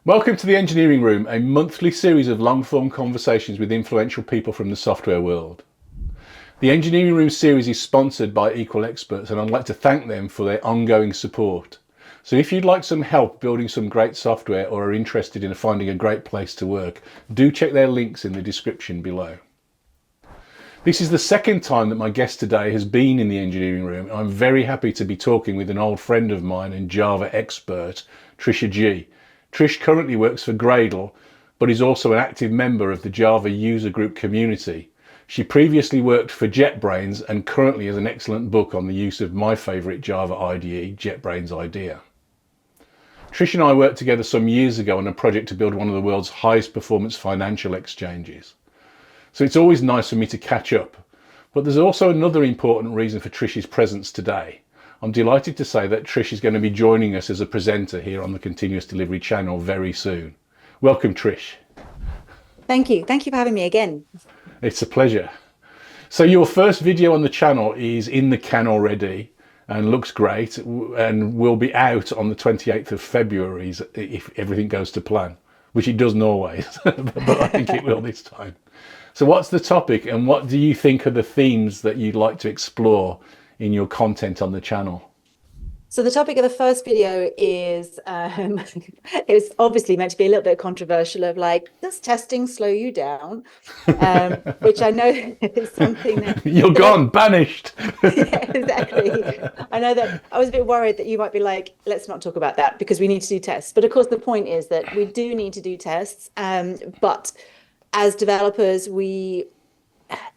Welcome to the Engineering Room, a monthly series of long-form conversations with influential people from the software world. The Engineering Room series is sponsored by Equal Experts, and I'd like to thank them for their ongoing support. So if you'd like some help building some great software or are interested in finding a great place to work, do check their links in the description below. This is the second time that my guest today has been in the Engineering Room. I'm very happy to be talking with an old friend of mine and Java expert, Trisha Gee. Trish currently works for Gradle, but is also an active member of the Java user group community. She previously worked for JetBrains and currently has an excellent book on the use of my favourite Java IDE, JetBrains IDEA. Trish and I worked together some years ago on a project to build one of the world's highest performance financial exchanges. So it's always nice for me to catch up. But there's also another important reason for Trish's presence today. I'm delighted to say that Trish is going to be joining us as a presenter here on the Continuous Delivery channel very soon. Welcome, Trish. Thank you. Thank you for having me again. It's a pleasure. So your first video on the channel is in the can already and looks great and will be out on the 28th of February if everything goes to plan, which it doesn't always, but I think it will this time. So what's the topic and what do you think are the themes that you'd like to explore in your content on the channel? So the topic of the first video is, it was obviously meant to be a little bit controversial of like, does testing slow you down? Which I know is something that... You're gone, banished. Yeah, exactly. I know that I was a bit worried that you might be like, let's not talk about that because we need to do tests. But of course, the point is that we do need to do tests. But as developers, we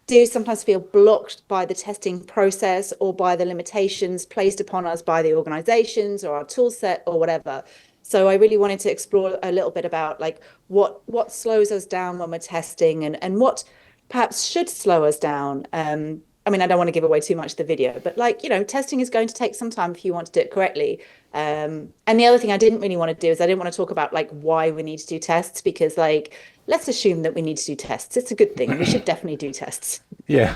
do sometimes feel blocked by the testing process or by the limitations placed upon us by the organizations or our tool set or whatever. So I really wanted to explore a little bit about like what slows us down when we're testing and what perhaps should slow us down. I mean, I don't want to give away too much of the video, but like, testing is going to take some time if you want to do it correctly. And the other thing I didn't really want to do is I didn't want to talk about like why we need to do tests because like, let's assume that we need to do tests. It's a good thing. We should definitely do tests. Yeah.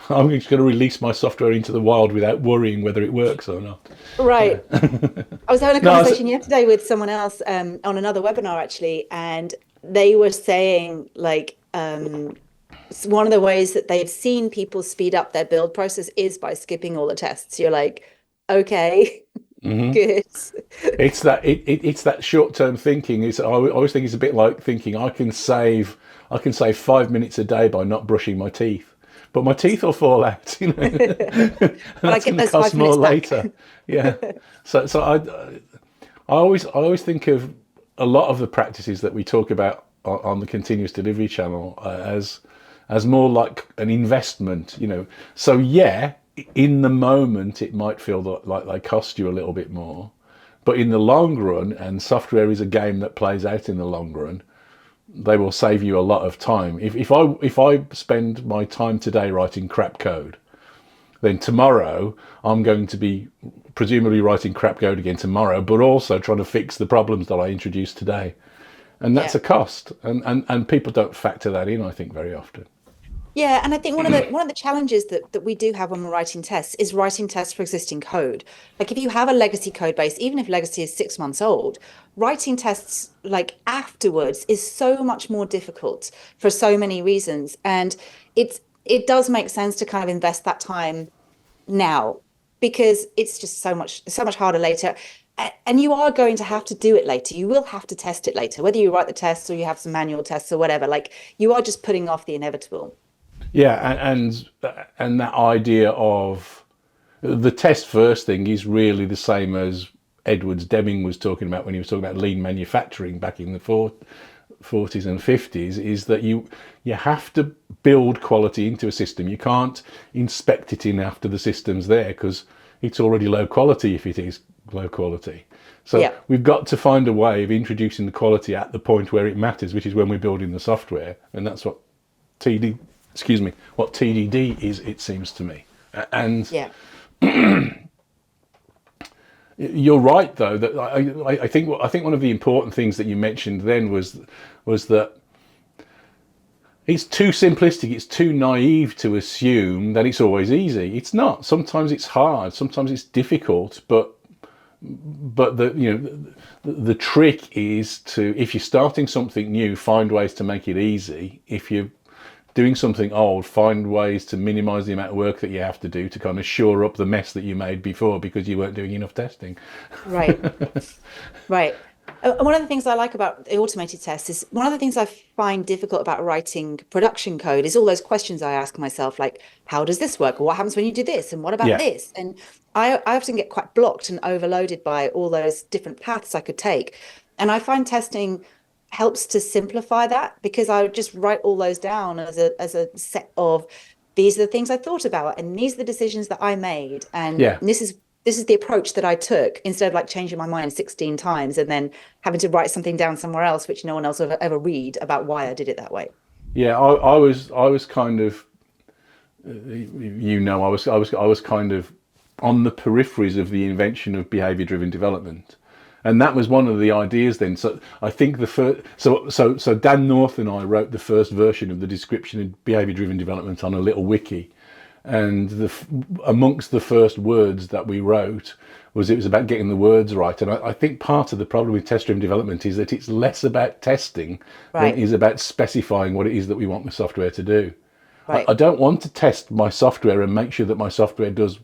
I'm just going to release my software into the wild without worrying whether it works or not. Right. I was having a conversation yesterday with someone else on another webinar, actually, and they were saying like one of the ways that they've seen people speed up their build process is by skipping all the tests. You're like, okay. Mm-hmm. Good. It's that short-term thinking. I always think it's a bit like thinking I can save 5 minutes a day by not brushing my teeth, but my teeth will fall out. And that's going to cost more later. Yeah. So I always think of a lot of the practices that we talk about on the Continuous Delivery channel as more like an investment. So yeah. In the moment, it might feel like they cost you a little bit more, but in the long run, and software is a game that plays out in the long run, they will save you a lot of time. If I spend my time today writing crap code, then tomorrow I'm going to be presumably writing crap code again tomorrow, but also trying to fix the problems that I introduced today, and that's a cost, and people don't factor that in, I think, very often. Yeah, and I think one of the challenges that we do have when we're writing tests is writing tests for existing code. Like if you have a legacy code base, even if legacy is 6 months old, writing tests like afterwards is so much more difficult for so many reasons. And it does make sense to kind of invest that time now because it's just so much harder later. And you are going to have to do it later. You will have to test it later, whether you write the tests or you have some manual tests or whatever. Like you are just putting off the inevitable. Yeah, and that idea of the test first thing is really the same as Edwards Deming was talking about when he was talking about lean manufacturing back in the 40s and 50s, is that you have to build quality into a system. You can't inspect it in after the system's there because it's already low quality if it is low quality. So we've got to find a way of introducing the quality at the point where it matters, which is when we're building the software, and that's what TDD is, it seems to me. And you're right, though, that I think one of the important things that you mentioned then was that it's too simplistic, it's too naive to assume that it's always easy. It's not. Sometimes it's hard, sometimes it's difficult, but but the trick is to, if you're starting something new, find ways to make it easy. If you're doing something old, find ways to minimize the amount of work that you have to do to kind of shore up the mess that you made before because you weren't doing enough testing. Right. Right. One of the things I like about the automated tests is one of the things I find difficult about writing production code is all those questions I ask myself, like, how does this work? Or what happens when you do this? And what about Yeah. this? And I often get quite blocked and overloaded by all those different paths I could take. And I find testing helps to simplify that because I would just write all those down as a set of these are the things I thought about and these are the decisions that I made. And Yeah. this is the approach that I took instead of like changing my mind 16 times and then having to write something down somewhere else, which no one else will ever read about why I did it that way. Yeah, I was kind of, I was kind of on the peripheries of the invention of behavior-driven development, and that was one of the ideas then. So I think the first, so Dan North and I wrote the first version of the description of behavior-driven development on a little wiki, and amongst the first words that we wrote was it was about getting the words right. And I think part of the problem with test-driven development is that it's less about testing than it Right. is about specifying what it is that we want the software to do. I Right. don't want to test my software and make sure that my software does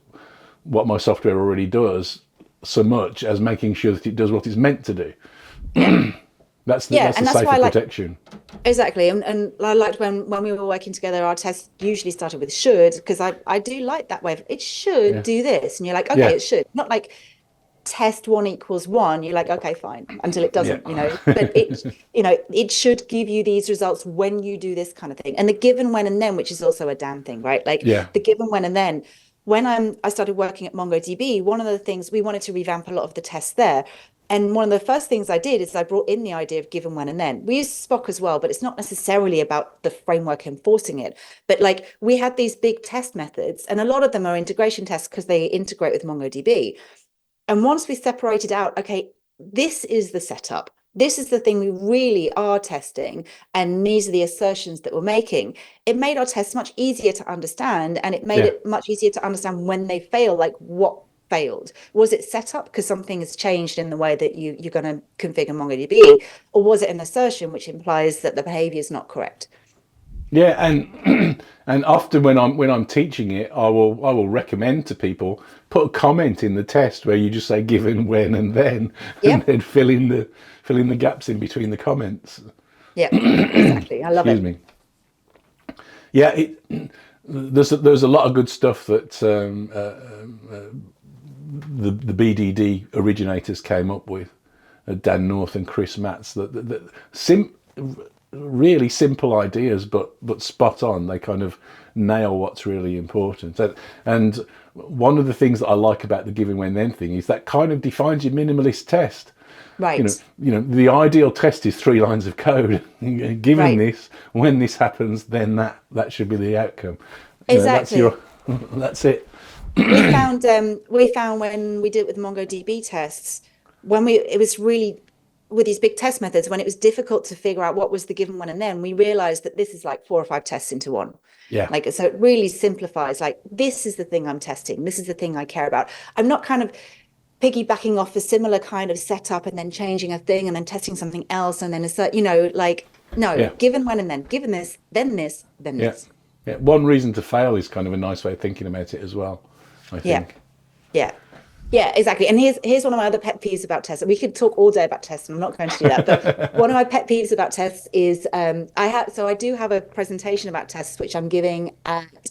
what my software already does so much as making sure that it does what it's meant to do. Yeah. That's Yeah. the And that's why safer I like protection. exactly. And I liked when we were working together, our test usually started with should, because I do like that way of it should Yeah. do this. And you're like, okay, Yeah. it should. Not like test one equals one. You're like, okay, fine, until it Yeah. doesn't, but it should give you these results when you do this kind of thing. And the given, when, and then, which is also a damn thing, right? Like Yeah. the given, when, and then. When I started working at MongoDB, one of the things we wanted to revamp a lot of the tests there. And one of the first things I did is I brought in the idea of given, when, and then. We use Spock as well, but it's not necessarily about the framework enforcing it. But like we had these big test methods, and a lot of them are integration tests because they integrate with MongoDB. And once we separated out, okay, this is the setup. This is the thing we really are testing. And these are the assertions that we're making. It made our tests much easier to understand. And it made Yeah. it much easier to understand when they fail, like what failed. Was it set up because something has changed in the way that you're going to configure MongoDB? Or was it an assertion which implies that the behavior is not correct? Yeah, and and often when I'm teaching it, I will recommend to people put a comment in the test where you just say given, when, and then, and Yep. then fill in the gaps in between the comments. Yep. Exactly. I love Excuse it. me. Yeah, there's a lot of good stuff that the BDD originators came up with, Dan North and Chris Matz. Really simple ideas, but spot on. They kind of nail what's really important. And one of the things that I like about the given, when, then thing is that kind of defines your minimalist test. You know, Right. the ideal test is 3 lines of code. Given Right. this, when this happens, then that should be the outcome. That's Exactly. your, that's it. We found when we did it with MongoDB tests, it was really with these big test methods, when it was difficult to figure out what was the given, when, and then, we realized that this is like 4 or 5 tests into one. Yeah, Like, so it really simplifies, like, this is the thing I'm testing. This is the thing I care about. I'm not kind of piggybacking off a similar kind of setup and then changing a thing and then testing something else. And then, like, no, yeah, given, when, and then, given this, then this, then yeah, this. yeah. One reason to fail is kind of a nice way of thinking about it as well, I Yeah. think. Yeah. Yeah, exactly. And here's one of my other pet peeves about tests. We could talk all day about tests, and I'm not going to do that. But one of my pet peeves about tests is I do have a presentation about tests which I'm giving at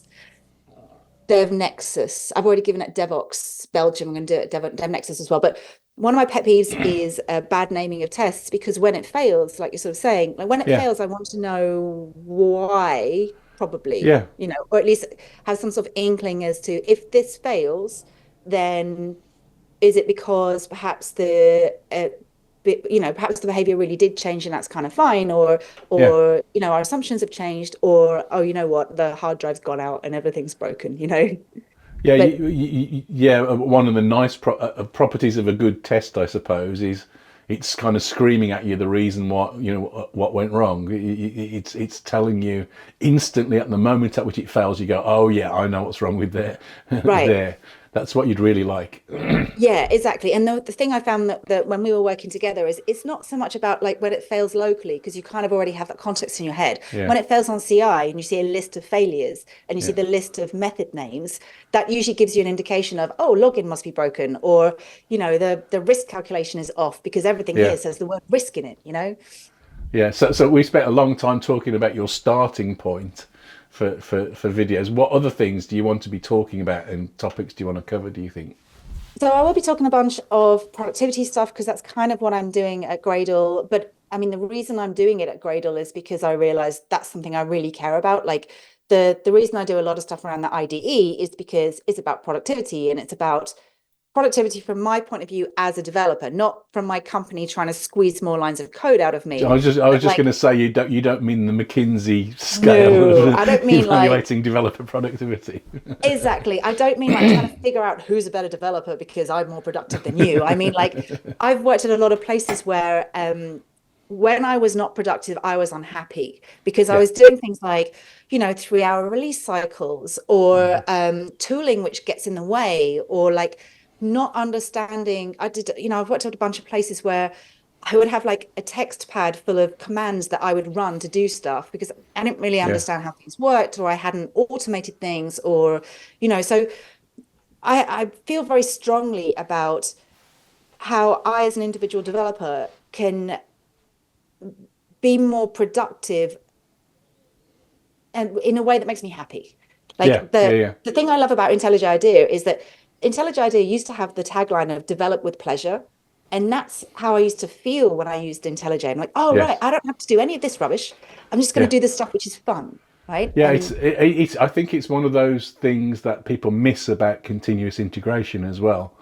DevNexus. I've already given it at DevOps Belgium. I'm going to do it at DevNexus as well. But one of my pet peeves is bad naming of tests, because when it fails, like you're sort of saying, like when it Yeah, fails, I want to know why, probably, yeah, or at least have some sort of inkling as to, if this fails, then is it because perhaps perhaps the behavior really did change and that's kind of fine, or yeah. our assumptions have changed, or, oh, you know what, the hard drive's gone out and everything's broken. Yeah, But yeah. One of the nice properties of a good test, I suppose, is it's kind of screaming at you the reason what went wrong. It's telling you instantly at the moment at which it fails. You go, oh yeah, I know what's wrong with there, right. there. That's what you'd really like. Yeah, exactly. And the thing I found that when we were working together is it's not so much about like when it fails locally, because you kind of already have that context in your head. Yeah, When it fails on CI and you see a list of failures and you see yeah, the list of method names, that usually gives you an indication of, oh, login must be broken, or, the risk calculation is off because everything yeah, here says the word risk in it. yeah. So we spent a long time talking about your starting point for videos. What other things do you want to be talking about, and topics do you want to cover, do you think? So I will be talking a bunch of productivity stuff because that's kind of what I'm doing at Gradle. But I mean, the reason I'm doing it at Gradle is because I realized that's something I really care about. Like the reason I do a lot of stuff around the IDE is because it's about productivity, and it's about productivity from my point of view as a developer, not from my company trying to squeeze more lines of code out of me. I was But just going like, to say you don't mean the McKinsey scale no, of I don't mean like evaluating developer productivity. exactly. I don't mean like trying to figure out who's a better developer because I'm more productive than you. I mean, like, I've worked at a lot of places where when I was not productive, I was unhappy because I Yeah, was doing things like, 3-hour release cycles, or tooling which gets in the way, or like not understanding. I've worked at a bunch of places where I would have like a text pad full of commands that I would run to do stuff because I didn't really yeah, understand how things worked, or I hadn't automated things, or, so I feel very strongly about how I, as an individual developer, can be more productive and in a way that makes me happy. yeah, Like the yeah, yeah, the thing I love about IntelliJ IDEA is that IntelliJ IDEA used to have the tagline of develop with pleasure. And that's how I used to feel when I used IntelliJ. I'm like, oh, right, yes, I don't have to do any of this rubbish. I'm just going to yeah. do the stuff which is fun, right? Yeah, And it's. I think it's one of those things that people miss about continuous integration as well.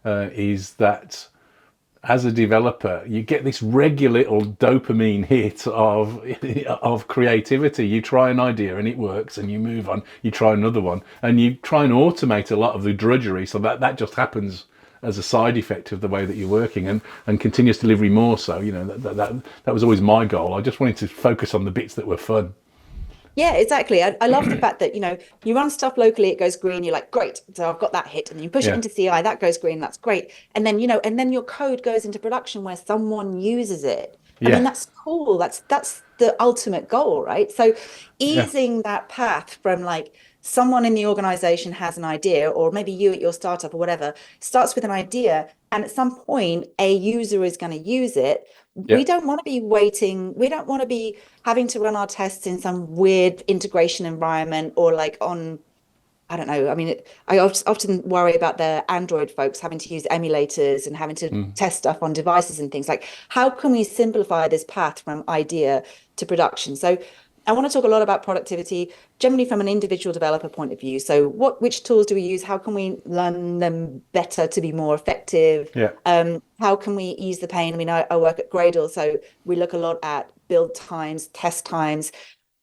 Is that as a developer, you get this regular little dopamine hit of creativity. You try an idea and it works, and you move on. You try another one, and you try and automate a lot of the drudgery, so that just happens as a side effect of the way that you're working, and continuous delivery more so. That was always my goal. I just wanted to focus on the bits that were fun. yeah, exactly. I love the fact that, you run stuff locally, it goes green, you're like, great. So I've got that hit. And then you push it Yeah, into CI, that goes green, that's great. And then your code goes into production where someone uses it. I mean, yeah, that's cool. That's the ultimate goal, right? So yeah, easing that path from like someone in the organization has an idea, or maybe you at your startup or whatever, starts with an idea, and at some point a user is going to use it. yeah. We don't want to be waiting. We don't want to be having to run our tests in some weird integration environment, or like on, I don't know. I mean, I often worry about the Android folks having to use emulators and having to Mm. test stuff on devices and things. Like, how can we simplify this path from idea to production? So I want to talk a lot about productivity, generally from an individual developer point of view. So which tools do we use? How can we learn them better to be more effective? Yeah, How can we ease the pain? I mean, I work at Gradle, so we look a lot at build times, test times,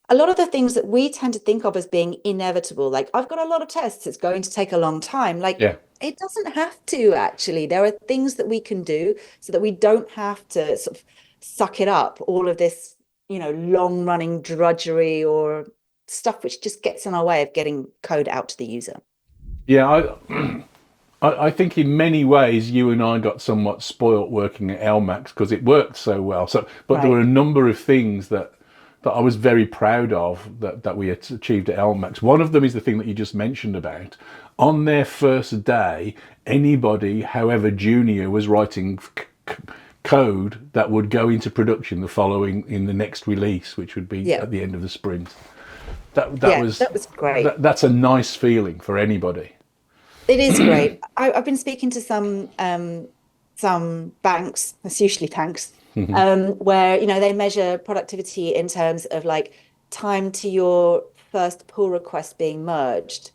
a lot of the things that we tend to think of as being inevitable. Like, I've got a lot of tests, it's going to take a long time. Like, yeah. it doesn't have to, actually. There are things that we can do so that we don't have to sort of suck it up, all of this, long running drudgery or stuff which just gets in our way of getting code out to the user. Yeah, I think in many ways you and I got somewhat spoilt working at LMAX because it worked so well. So, but there were Right. a number of things that I was very proud of that we had achieved at LMAX. One of them is the thing that you just mentioned about. On their first day, anybody, however junior, was writing code that would go into production the following in the next release, which would be Yeah. at the end of the sprint. That Yeah, was that was great. that's a nice feeling for anybody. It is great. I've been speaking to some banks, that's usually banks, where they measure productivity in terms of like time to your first pull request being merged,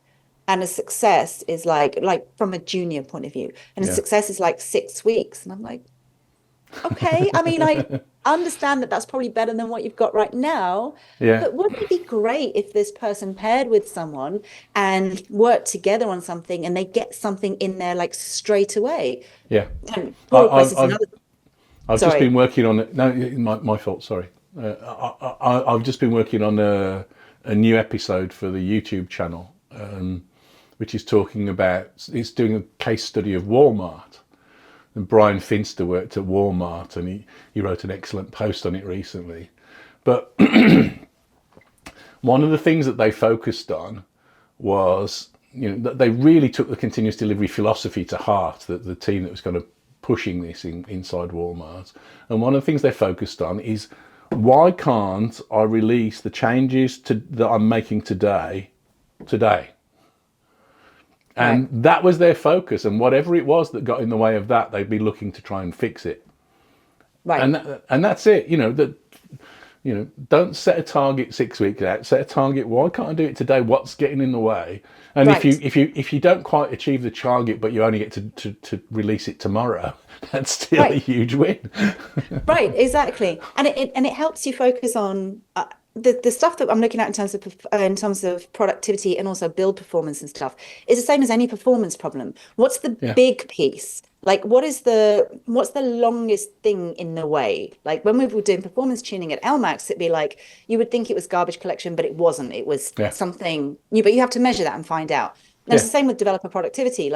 and a success is like from a junior point of view, and a Yeah, success is like 6 weeks, and I'm like, okay. I mean, I understand that that's probably better than what you've got right now, yeah. but wouldn't it be great if this person paired with someone and worked together on something and they get something in there like straight away? Yeah, And I, pull request I've is I've another. I've just Sorry. been working on it. No, my fault. Sorry. I've just been working on a new episode for the YouTube channel, which is talking about, it's doing a case study of Walmart. And Brian Finster worked at Walmart, and he wrote an excellent post on it recently. But one of the things that they focused on was, that they really took the continuous delivery philosophy to heart, that the team that was kind of pushing this inside Walmart. And one of the things they focused on is, why can't I release the changes that I'm making today? And that was their focus, and whatever it was that got in the way of that, they'd be looking to try and fix it. Right. And that's it. Don't set a target 6 weeks out. Set a target. Why can't I do it today? What's getting in the way? And if you don't quite achieve the target, but you only get to release it tomorrow, that's still a huge win. Right. Exactly. And it helps you focus on the stuff that I'm looking at in terms of productivity and also build performance and stuff is the same as any performance problem. What's the big piece? Like, what's the longest thing in the way? Like, when we were doing performance tuning at LMAX, it'd be like, you would think it was garbage collection, but it wasn't. It was something new, but you have to measure that and find out. And it's the same with developer productivity,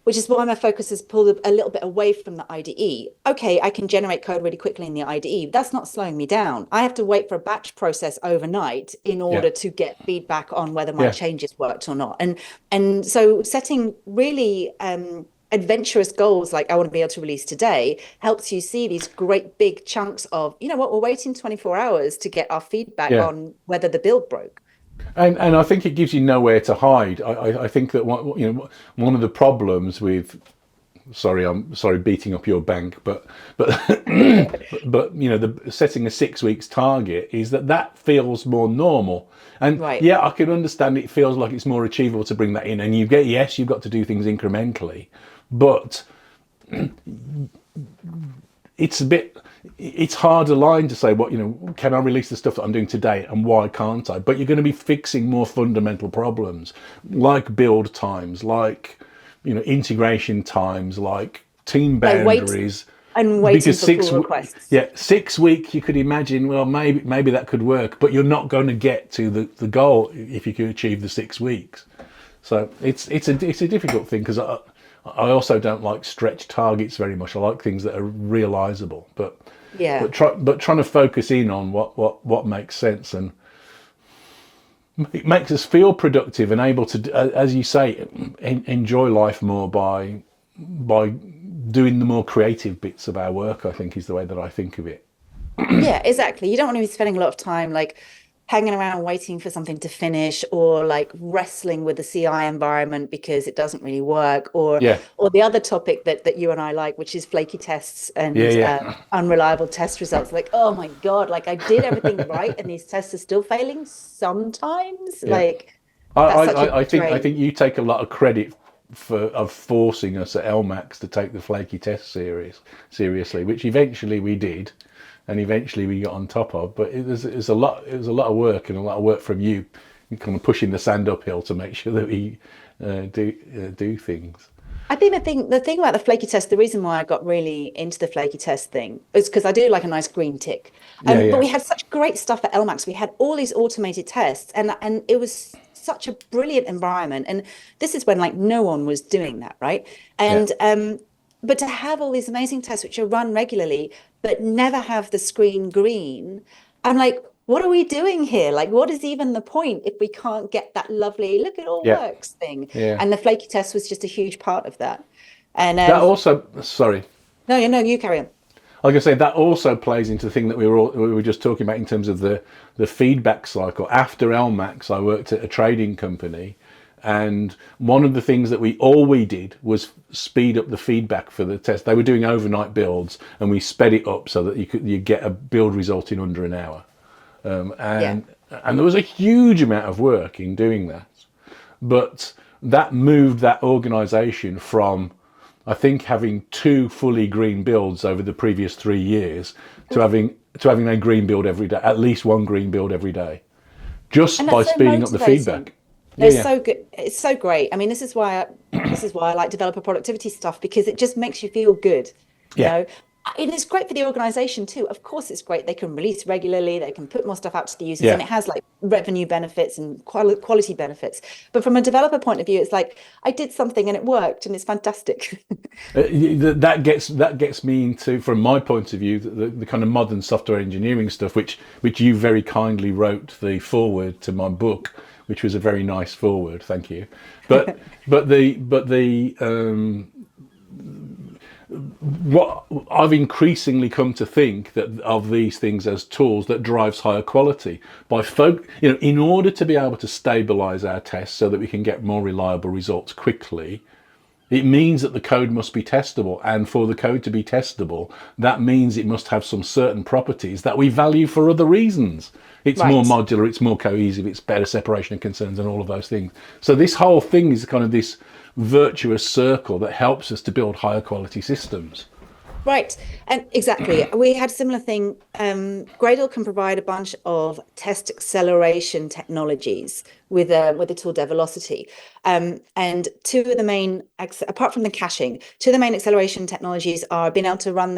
which is why my focus has pulled a little bit away from the IDE. Okay, I can generate code really quickly in the IDE. That's not slowing me down. I have to wait for a batch process overnight in order to get feedback on whether my changes worked or not. And so setting really adventurous goals, like I want to be able to release today, helps you see these great big chunks of, we're waiting 24 hours to get our feedback on whether the build broke. And I think it gives you nowhere to hide. I think that one of the problems with, I'm sorry beating up your bank, but the setting a 6 weeks target is that feels more normal. And I can understand it feels like it's more achievable to bring that in. And you've got to do things incrementally, but it's harder line to say, can I release the stuff that I'm doing today and why can't I? But you're going to be fixing more fundamental problems like build times, like, integration times, like team boundaries. And waiting for pull requests. 6 weeks, you could imagine, well, maybe that could work, but you're not going to get to the goal if you could achieve the 6 weeks. So it's a difficult thing, because I also don't like stretch targets very much. I like things that are realizable, but trying to focus in on what makes sense, and it makes us feel productive and able to, as you say, enjoy life more by doing the more creative bits of our work, I think, is the way that I think of it. Yeah, exactly. You don't want to be spending a lot of time hanging around waiting for something to finish, or wrestling with the CI environment because it doesn't really work, or the other topic that you and I like, which is flaky tests and unreliable test results. Oh my God, I did everything right and these tests are still failing sometimes. I think you take a lot of credit of forcing us at LMAX to take the flaky test seriously, which eventually we did. And eventually we got on top of, but it was a lot of work, and a lot of work from you, kind of pushing the sand uphill to make sure that we do things. I think the thing about the flaky test, the reason why I got really into the flaky test thing is because I do like a nice green tick. But we had such great stuff at LMAX. We had all these automated tests, and it was such a brilliant environment. And this is when no one was doing that, right? And but to have all these amazing tests which are run regularly, but never have the screen green, I'm like, what are we doing here? What is even the point if we can't get that lovely, look, it all works thing? And the flaky test was just a huge part of that. And that also, sorry. No, you carry on. I was going to say, that also plays into the thing that we were just talking about in terms of the feedback cycle. After LMAX, I worked at a trading company, and one of the things that we did was speed up the feedback for the test. They were doing overnight builds, and we sped it up so that you get a build result in under an hour. And there was a huge amount of work in doing that, but that moved that organization from, I think, having 2 fully green builds over the previous 3 years to having a green build every day, at least one green build every day, just by speeding up the feedback. It's so good. It's so great. I mean, this is why I like developer productivity stuff, because it just makes you feel good. You know, It is great for the organization too. Of course, it's great. They can release regularly, they can put more stuff out to the users, and Yeah. it has like revenue benefits and quality benefits. But from a developer point of view, it's like I did something and it worked and it's fantastic. That gets me into, from my point of view, the kind of modern software engineering stuff, which you very kindly wrote the foreword to my book, which was a very nice foreword. Thank you. But what I've increasingly come to think that of these things as tools that drives higher quality in order to be able to stabilize our tests so that we can get more reliable results quickly. It means that the code must be testable, and for the code to be testable, that means it must have some certain properties that we value for other reasons. It's more Right. modular, it's more cohesive, it's better separation of concerns, and all of those things. So this whole thing is kind of this virtuous circle that helps us to build higher quality systems. Right. And exactly. We had a similar thing. Gradle can provide a bunch of test acceleration technologies with the tool Develocity. And two of the main, apart from the caching, two of the main acceleration technologies are being able to run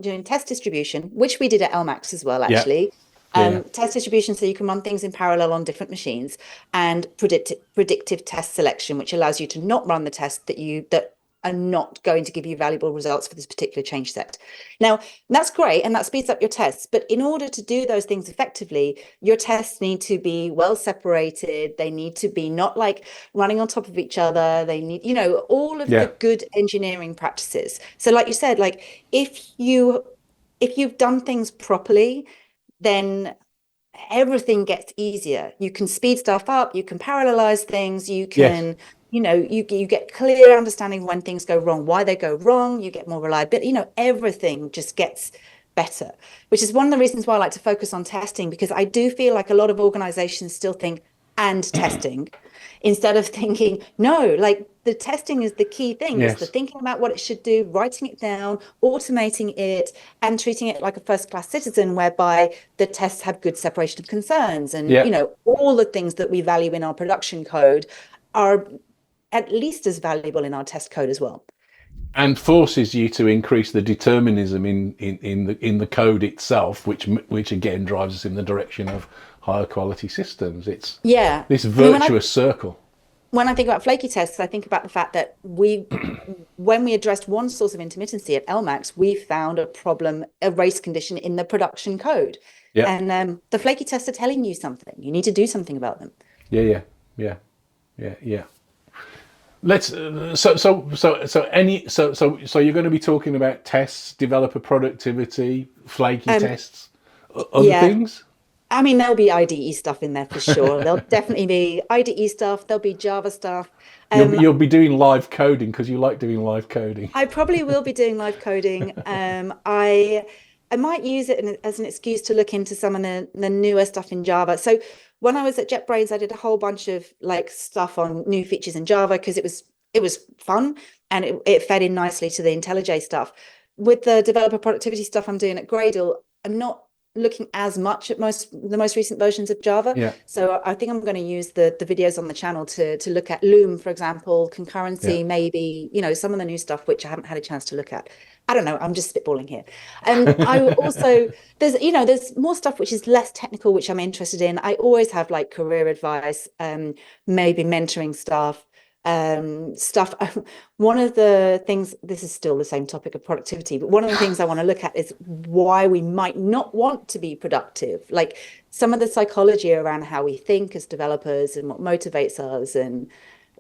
doing test distribution, which we did at LMAX as well, Yeah, actually. yeah, Test distribution, so you can run things in parallel on different machines, and predictive test selection, which allows you to not run the tests that are not going to give you valuable results for this particular change set. Now, that's great, and that speeds up your tests. But in order to do those things effectively, your tests need to be well separated. They need to be not like running on top of each other. They need, all of the yeah, good engineering practices. So, like you said, like if you've done things properly, then everything gets easier. You can speed stuff up, you can parallelize things, you yes. can, you get clear understanding when things go wrong, why they go wrong, you get more reliability, everything just gets better, which is one of the reasons why I like to focus on testing, because I do feel like a lot of organizations still think and testing instead of thinking, no, like the testing is the key thing. It's the Yes. thinking about what it should do, writing it down, automating it, and treating it like a first-class citizen, whereby the tests have good separation of concerns, and Yeah. all the things that we value in our production code are at least as valuable in our test code as well. And forces you to increase the determinism in the code itself, which again drives us in the direction of higher quality systems. It's Yeah. this I mean, when I virtuous circle. when I think about flaky tests, I think about the fact that when we addressed one source of intermittency at LMAX, we found a problem, a race condition in the production code. Yeah, And the flaky tests are telling you something. You need to do something about them. yeah, yeah, yeah, yeah, yeah. Let's so you're going to be talking about tests, developer productivity, flaky Um, tests, other yeah, things. I mean, there'll be IDE stuff in there for sure. There'll definitely be IDE stuff. There'll be Java stuff. You'll be Um, you'll be doing live coding because you like doing live coding. I probably will be doing live coding. I might use it as an excuse to look into some of the newer stuff in Java. So when I was at JetBrains, I did a whole bunch of like stuff on new features in Java because it was fun, and it fed in nicely to the IntelliJ stuff. With the developer productivity stuff I'm doing at Gradle, I'm not looking as much at the most recent versions of Java. Yeah, So I think I'm going to use the videos on the channel to look at Loom, for example, yeah. concurrency, maybe, some of the new stuff which I haven't had a chance to look at. I don't know. I'm just spitballing here. I also there's more stuff which is less technical, which I'm interested in. I always have like career advice, maybe mentoring stuff. One of the things, this is still the same topic of productivity, but one of the things I want to look at is why we might not want to be productive. Like some of the psychology around how we think as developers and what motivates us. And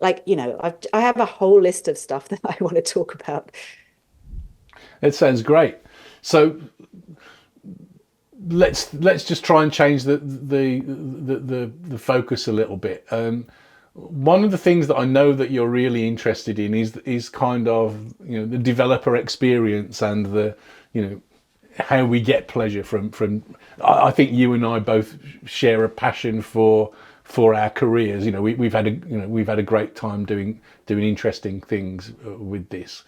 like, I have a whole list of stuff that I want to talk about. It sounds great. So let's just try and change the focus a little bit. One of the things that I know that you're really interested in is kind of the developer experience and the how we get pleasure from. I think you and I both share a passion for our careers. We've had a great time doing interesting things with this.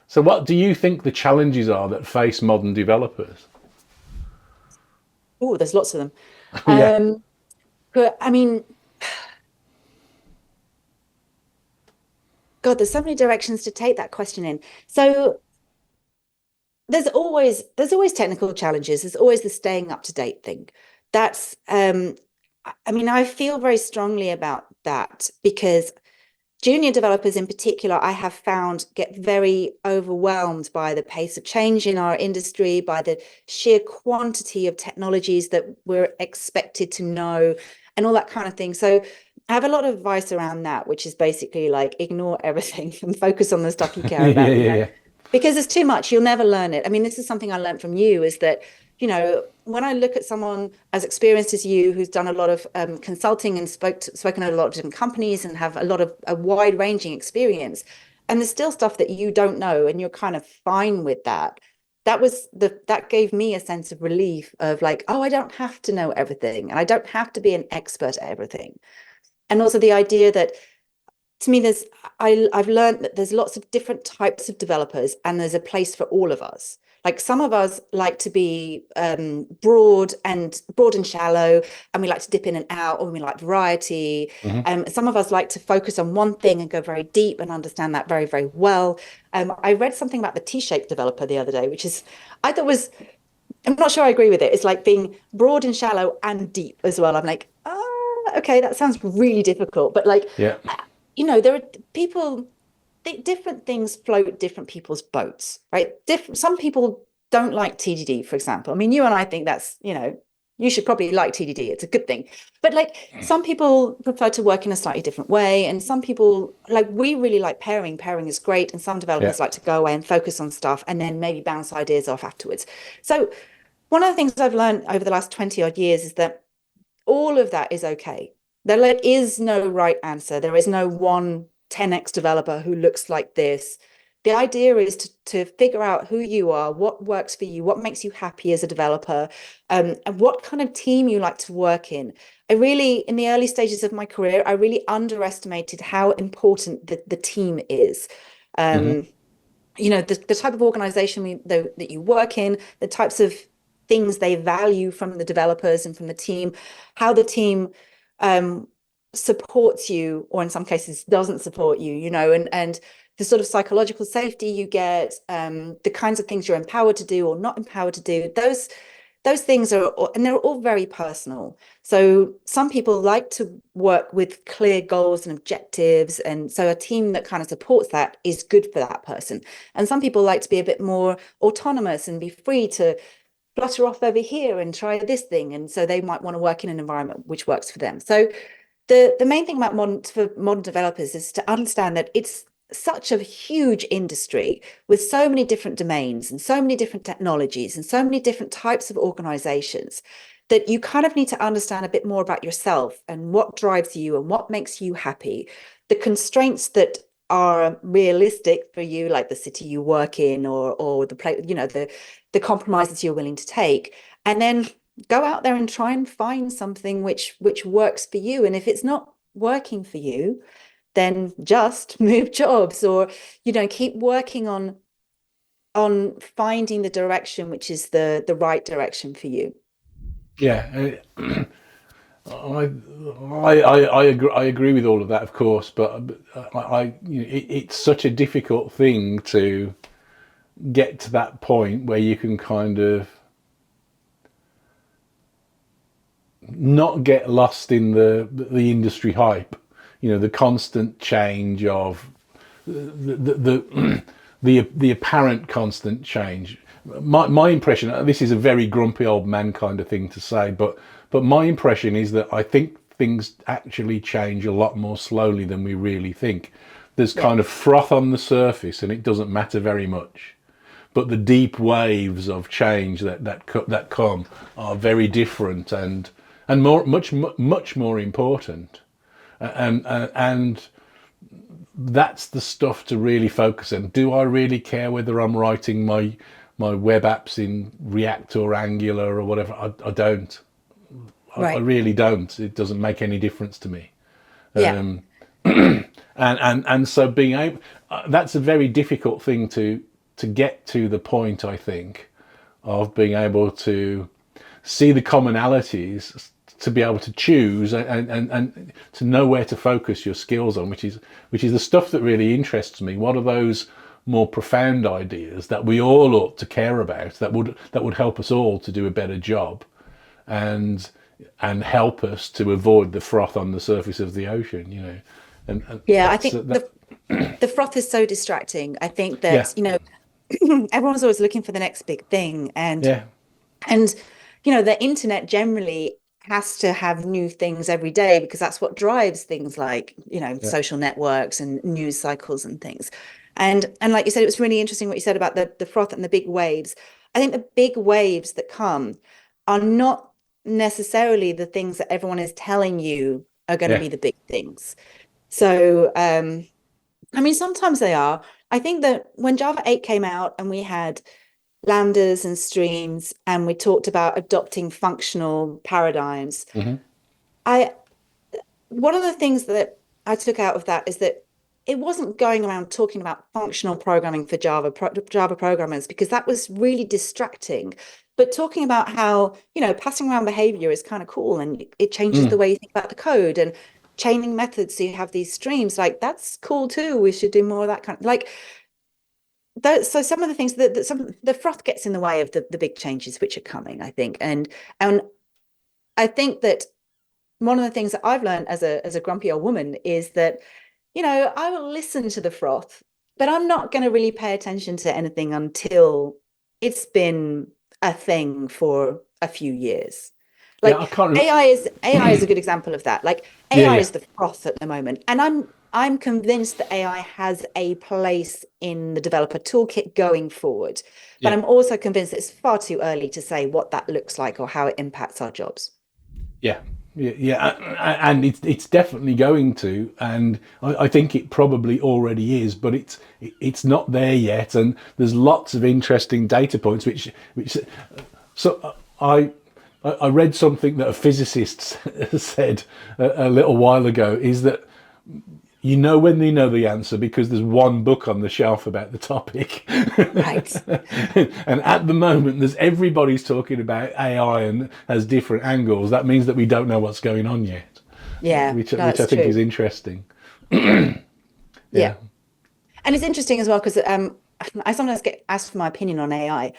So what do you think the challenges are that face modern developers? Oh, there's lots of them. Yeah, But I mean, God, there's so many directions to take that question in. So there's always technical challenges. There's always the staying up to date thing. That's I mean, I feel very strongly about that because junior developers in particular, I have found get very overwhelmed by the pace of change in our industry, by the sheer quantity of technologies that we're expected to know and all that kind of thing. So I have a lot of advice around that, which is basically like ignore everything and focus on the stuff you care Yeah, about, yeah, yeah. because it's too much. You'll never learn it. I mean, this is something I learned from you, is that, when I look at someone as experienced as you, who's done a lot of consulting and spoken at a lot of different companies and have a wide ranging experience, and there's still stuff that you don't know, and you're kind of fine with that. That gave me a sense of relief of like, oh, I don't have to know everything, and I don't have to be an expert at everything. And also the idea that, to me, I've learned that there's lots of different types of developers, and there's a place for all of us. Like, some of us like to be broad and shallow, and we like to dip in and out, or we like variety. Hmm. Some of us like to focus on one thing and go very deep and understand that very, very well. I read something about the T-shaped developer the other day, which is, I thought was, I'm not sure I agree with it. It's like being broad and shallow and deep as well. I'm like, okay, that sounds really difficult, but like, Yeah. there are people, different things float different people's boats, right? Some people don't like TDD, for example. I mean, you and I think that's, you should probably like TDD. It's a good thing. But like, some people prefer to work in a slightly different way. And some people, like, we really like pairing. Pairing is great. And some Yeah. developers like to go away and focus on stuff and then maybe bounce ideas off afterwards. So one of the things I've learned over the last 20 odd years is that all of that is okay. There is no right answer. There is no one 10x developer who looks like this. The idea is to figure out who you are, what works for you, what makes you happy as a developer, and what kind of team you like to work in. In the early stages of my career, I really underestimated how important the team is. Hmm. Um, the type of organization that you work in, the types of things they value from the developers and from the team, how the team um, supports you, or in some cases doesn't support you, and the sort of psychological safety you get, the kinds of things you're empowered to do or not empowered to do. Those things and they're all very personal. So some people like to work with clear goals and objectives, and so a team that kind of supports that is good for that person. And some people like to be a bit more autonomous and be free to flutter off over here and try this thing, and so they might want to work in an environment which works for them. So the main thing about modern developers is to understand that it's such a huge industry with so many different domains and so many different technologies and so many different types of organizations, that you kind of need to understand a bit more about yourself and what drives you and what makes you happy, the constraints that are realistic for you, like the city you work in, or the place, the compromises you're willing to take, and then go out there and try and find something which works for you. And if it's not working for you, then just move jobs, or keep working on finding the direction which is the right direction for you. Yeah. I agree. I agree with all of that, of course, but it's such a difficult thing to get to that point where you can kind of not get lost in the industry hype. The constant change of the apparent constant change. My impression, this is a very grumpy old man kind of thing to say, but my impression is that I think things actually change a lot more slowly than we really think. There's Yeah. kind of froth on the surface, and it doesn't matter very much. But the deep waves of change that come are very different, and much more important. And that's the stuff to really focus on. Do I really care whether I'm writing my web apps in React or Angular or whatever? I don't. I Right. really don't. It doesn't make any difference to me. Yeah. Um, and so being able, that's a very difficult thing to get to the point, I think, of being able to see the commonalities, to be able to choose, and to know where to focus your skills on, which is the stuff that really interests me. What are those more profound ideas that we all ought to care about, that would help us all to do a better job, and help us to avoid the froth on the surface of the ocean, you know. And Yeah, I that's think that. the froth is so distracting. I think Yeah, that, everyone's always looking for the next big thing. yeah, And the internet generally has to have new things every day because that's what drives things like, yeah, social networks and news cycles and things. And like you said, it was really interesting what you said about the froth and the big waves. I think the big waves that come are not necessarily the things that everyone is telling you are going to yeah, be the big things. So, I mean, sometimes they are. I think that when Java 8 came out and we had lambdas and streams and we talked about adopting functional paradigms, hmm, I one of the things that I took out of that is that it wasn't going around talking about functional programming for Java programmers, because that was really distracting. But talking about how, passing around behavior is kind of cool and it changes the mm, way you think about the code, and chaining methods so you have these streams, like that's cool too. We should do more of that kind of like that. So some of the things that some the froth gets in the way of the big changes which are coming, I think. And I think that one of the things that I've learned as a grumpy old woman is that, I will listen to the froth, but I'm not going to really pay attention to anything until it's been a thing for a few years. yeah. Like I can't. AI is a good example of that. Like Yeah, AI yeah, is the froth at the moment, and I'm convinced that AI has a place in the developer toolkit going forward. But yeah. I'm also convinced it's far too early to say what that looks like or how it impacts our jobs. Yeah, yeah, yeah, and it's definitely going to, and I think it probably already is, but it's not there yet, and there's lots of interesting data points which so I read something that a physicist said a little while ago, is that you know when they know the answer because there's one book on the shelf about the topic. Right. And at the moment, there's everybody's talking about AI and has different angles. That means that we don't know what's going on yet, Yeah, no, which I that's think is true. interesting. Yeah. Yeah, And it's interesting as well because I sometimes get asked for my opinion on AI,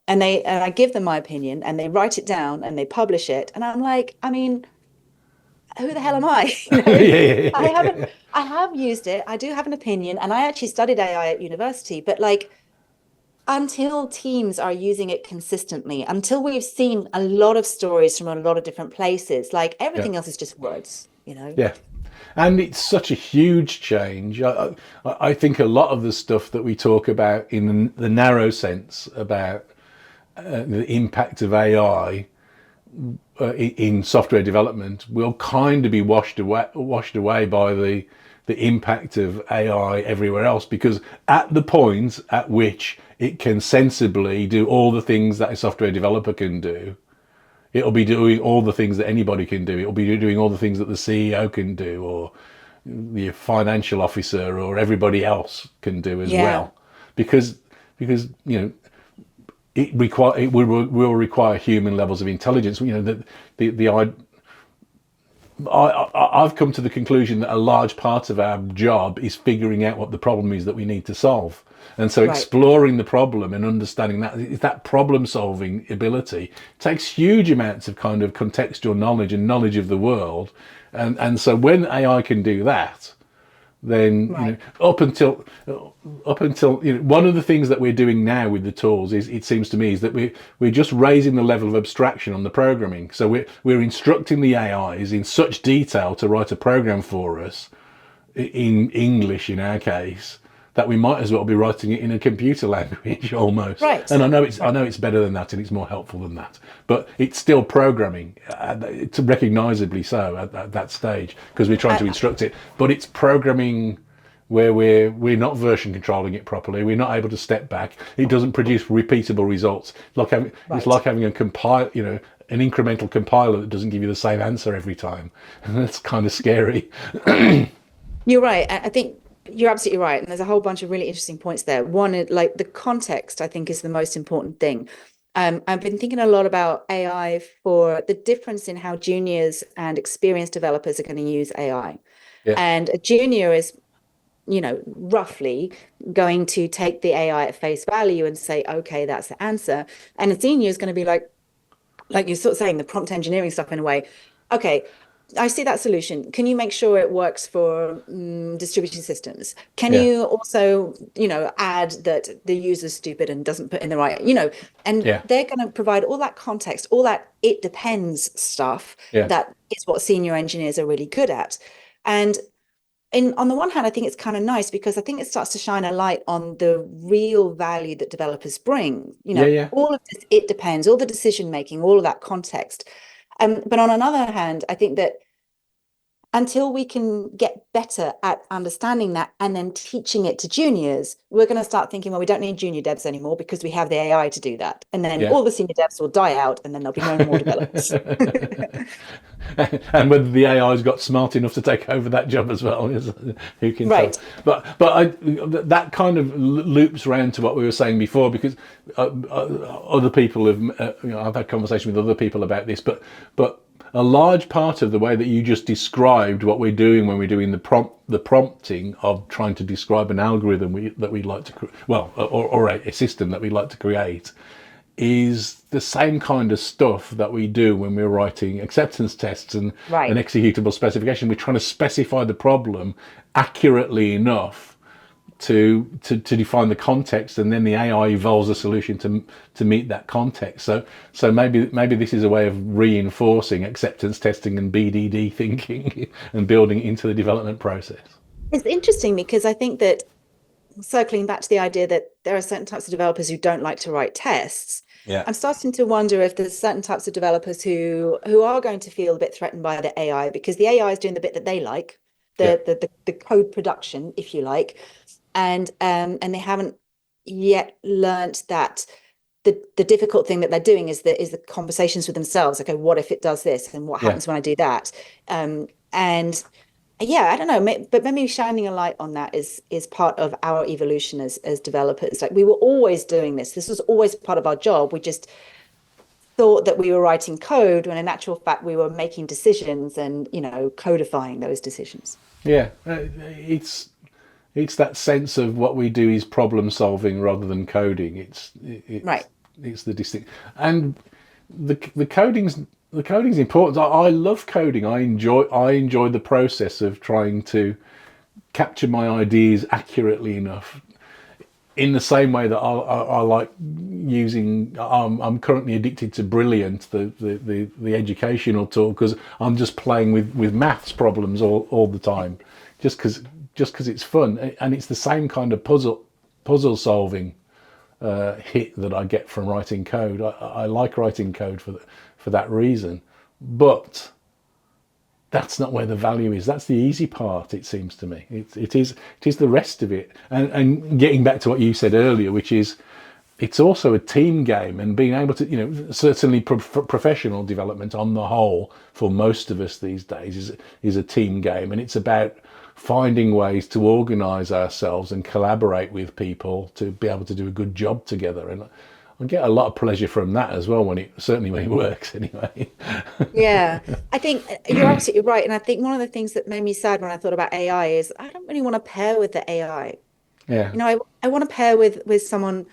and I give them my opinion and they write it down and they publish it. And I'm like, I mean, who the hell am I? yeah, yeah, I haven't yeah. I have used it. I do have an opinion, and I actually studied AI at university, but like until teams are using it consistently, until we've seen a lot of stories from a lot of different places, like Yeah. everything else is just words. Yeah. And it's such a huge change. I think a lot of the stuff that we talk about in the narrow sense about the impact of AI in software development will kind of be washed away by the impact of AI everywhere else, because at the point at which it can sensibly do all the things that a software developer can do, it'll be doing all the things that anybody can do. It'll be doing all the things that the CEO can do, or the financial officer, or everybody else can do as Yeah. well, because it will require human levels of intelligence. I've come to the conclusion that a large part of our job is figuring out what the problem is that we need to solve. And so Right. exploring the problem and understanding that problem solving ability takes huge amounts of kind of contextual knowledge and knowledge of the world. And so when AI can do that, then Right. up until one of the things that we're doing now with the tools is, it seems to me, is that we're just raising the level of abstraction on the programming. So we're instructing the AIs in such detail to write a program for us in English in our case, that we might as well be writing it in a computer language almost. Right. And I Right. know it's better than that and it's more helpful than that, but it's still programming. It's recognizably so at that stage, because we're trying to I, instruct it. But it's programming where we're not version controlling it properly. We're not able to step back. It doesn't produce repeatable results. It's right. like having a compile, an incremental compiler that doesn't give you the same answer every time, and that's kind of scary. You're right. I think you're absolutely right. And there's a whole bunch of really interesting points there. One, like the context, I think is the most important thing. I've been thinking a lot about AI for the difference in how juniors and experienced developers are going to use AI. Yeah, And a junior is roughly going to take the AI at face value and say, okay, that's the answer. And a senior is going to be like you're sort of saying, the prompt engineering stuff in a way. Okay, I see that solution. Can you make sure it works for distributed systems? Can Yeah. you also, add that the user's stupid and doesn't put in the right, and Yeah. they're going to provide all that context, all that it depends stuff Yeah. that is what senior engineers are really good at. And on the one hand, I think it's kind of nice because I think it starts to shine a light on the real value that developers bring. Yeah. Yeah. All of this, it depends, all the decision making, all of that context. But on another hand, I think that until we can get better at understanding that and then teaching it to juniors, we're going to start thinking, well, we don't need junior devs anymore because we have the AI to do that. And then Yeah. all the senior devs will die out and then there'll be no more developers. And whether the AI's got smart enough to take over that job as well, who can tell? Right. But that kind of loops around to what we were saying before, because other people have, I've had conversation with other people about this, but a large part of the way that you just described what we're doing when we're doing the prompting of trying to describe an algorithm that we like to or a system that we like to create is the same kind of stuff that we do when we're writing acceptance tests and Right. an executable specification. We're trying to specify the problem accurately enough to define the context, and then the AI evolves a solution to meet that context. So maybe this is a way of reinforcing acceptance testing and BDD thinking and building it into the development process. It's interesting because I think that, circling back to the idea that there are certain types of developers who don't like to write tests, Yeah. I'm starting to wonder if there's certain types of developers who are going to feel a bit threatened by the AI because the AI is doing the bit that they like, the code production, if you like, and they haven't yet learnt that the difficult thing that they're doing is the conversations with themselves. Okay, what if it does this, and what happens when I do that? And yeah, I don't know, but maybe shining a light on that is part of our evolution as developers. Like, we were always doing this. This was always part of our job. We just thought that we were writing code when in actual fact we were making decisions and, codifying those decisions. Yeah, it's that sense of what we do is problem solving rather than coding. It's Right. It's the distinct, and the coding's important. I love coding. I enjoy the process of trying to capture my ideas accurately enough. In the same way that I like using, I'm currently addicted to Brilliant, the educational tool, because I'm just playing with maths problems all the time, just because it's fun, and it's the same kind of puzzle solving hit that I get from writing code. I like writing code for that reason, but that's not where the value is. That's the easy part, it seems to me. It is the rest of it. And getting back to what you said earlier, which is it's also a team game, and being able to, certainly professional development on the whole for most of us these days is a team game, and it's about finding ways to organize ourselves and collaborate with people to be able to do a good job together. And I get a lot of pleasure from that as well, when it works anyway. Yeah, I think you're absolutely right. And I think one of the things that made me sad when I thought about AI is I don't really want to pair with the AI. Yeah. I want to pair with someone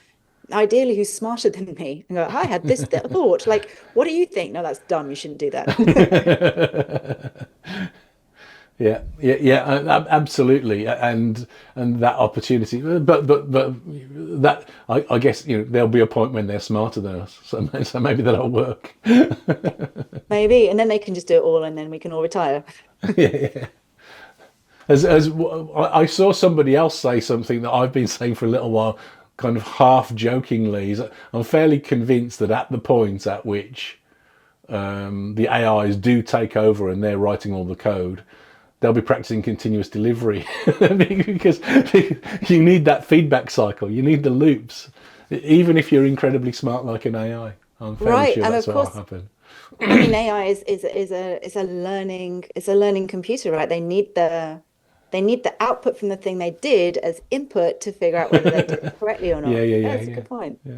ideally who's smarter than me and go, I had this thought. Like, what do you think? No, that's dumb. You shouldn't do that. Yeah, absolutely, and that opportunity, but that I guess there'll be a point when they're smarter than us, so maybe that'll work. Maybe, and then they can just do it all, and then we can all retire. Yeah. I saw somebody else say something that I've been saying for a little while, kind of half jokingly. I'm fairly convinced that at the point at which the AIs do take over and they're writing all the code, they'll be practicing continuous delivery because you need that feedback cycle. You need the loops, even if you're incredibly smart like an AI. I'm fairly sure that's what will happen. I mean, AI is a learning computer, right? They need the output from the thing they did as input to figure out whether they did it correctly or not. That's a good point. Yeah.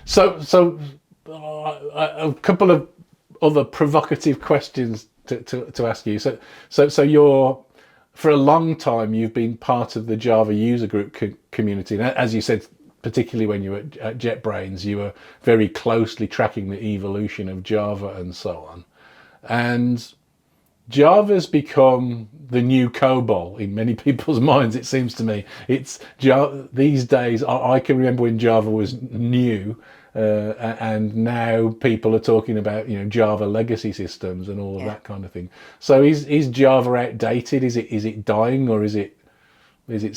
So a couple of other provocative questions to ask you. So for a long time you've been part of the Java user group community. And as you said, particularly when you were at JetBrains, you were very closely tracking the evolution of Java and so on. And Java's become the new COBOL in many people's minds. It seems to me it's Java these days. I can remember when Java was new, and now people are talking about Java legacy systems and all of Yeah. that kind of thing. So is Java outdated? Is it dying, or is it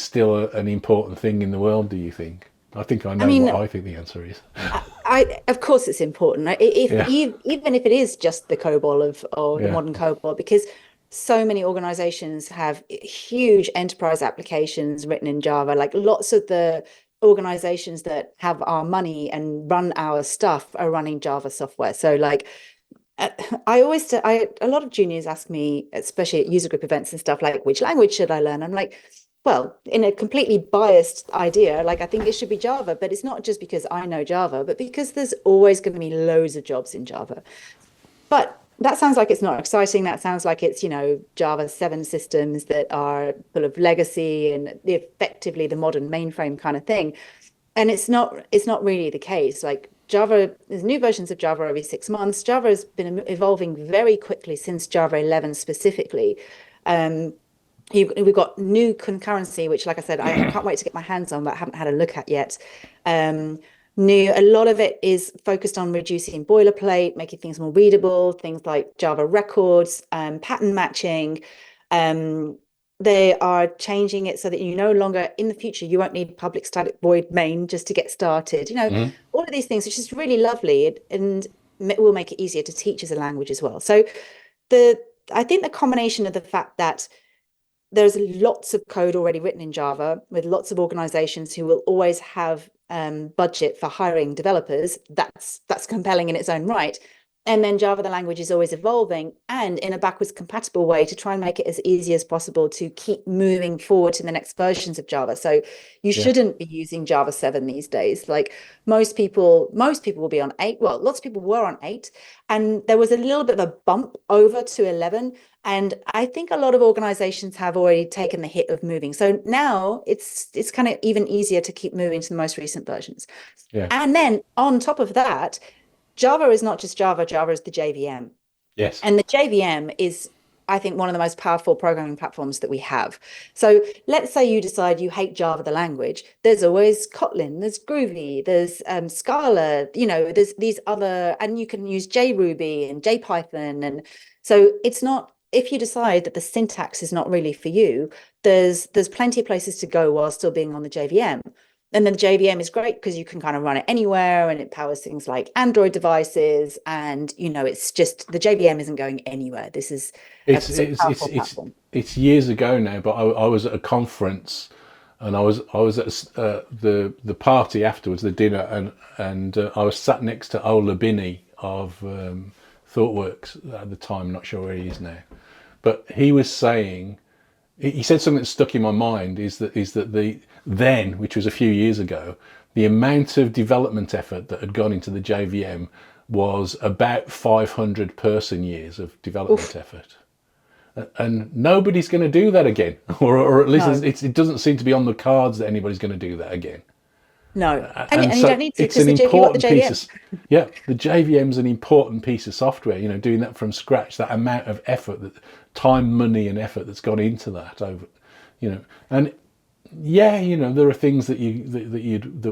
still an important thing in the world? Do you think? I think I I know mean, what I think the answer is. of course it's important. If Yeah, even if it is just the COBOL of or the yeah, modern COBOL, because so many organizations have huge enterprise applications written in Java. Like lots of the organizations that have our money and run our stuff are running Java software. So like uh, a lot of juniors ask me, especially at user group events and stuff, like, which language should I learn? I'm like, well, in a completely biased idea, like I think it should be Java, but it's not just because I know Java, but because there's always going to be loads of jobs in Java. But that sounds like it's not exciting. That sounds like it's, Java 7 systems that are full of legacy and effectively the modern mainframe kind of thing. And it's not really the case. Like Java, there's new versions of Java every 6 months. Java has been evolving very quickly since Java 11 specifically. Um, we've got new concurrency, which, like I said, I can't wait to get my hands on, but I haven't had a look at yet. Um, a lot of it is focused on reducing boilerplate, making things more readable, things like Java records, pattern matching. Um, they are changing it so that you no longer, in the future, you won't need public static void main just to get started. hmm All of these things, which is really lovely, and it will make it easier to teach as a language as well. So the I think the combination of the fact that there's lots of code already written in Java with lots of organizations who will always have budget for hiring developers. That's compelling in its own right. And then Java, the language, is always evolving and in a backwards compatible way to try and make it as easy as possible to keep moving forward to the next versions of Java. So you yeah, shouldn't be using Java 7 these days. Like most people will be on 8. Well, lots of people were on 8. And there was a little bit of a bump over to 11. And I think a lot of organizations have already taken the hit of moving. So now it's kind of even easier to keep moving to the most recent versions. yeah. And then on top of that, Java is not just Java, Java is the JVM. Yes. And the JVM is, I think, one of the most powerful programming platforms that we have. So let's say you decide you hate Java, the language. There's always Kotlin, there's Groovy, there's Scala, there's these other, and you can use JRuby and JPython. And so it's not, if you decide that the syntax is not really for you, there's plenty of places to go while still being on the JVM. And then the JVM is great because you can kind of run it anywhere and it powers things like Android devices. And, it's just the JVM isn't going anywhere. This is a It's sort of it's it's powerful it's platform. it's years ago now, but I was at a conference, and I was at the party afterwards, the dinner, and I was sat next to Ola Binney of ThoughtWorks at the time. Not sure where he is now, but he was saying, he said something that stuck in my mind, is that the then, which was a few years ago, the amount of development effort that had gone into the JVM was about 500 person years of development Oof, effort. And nobody's going to do that again, or at least no, it doesn't seem to be on the cards that anybody's going to do that again. no. And, And and you don't so need to it's because an you got the important piece JVM. of, yeah, the JVM's an important piece of software. Doing that from scratch, that amount of effort, that time, money, and effort that's gone into that over, and yeah, there are things that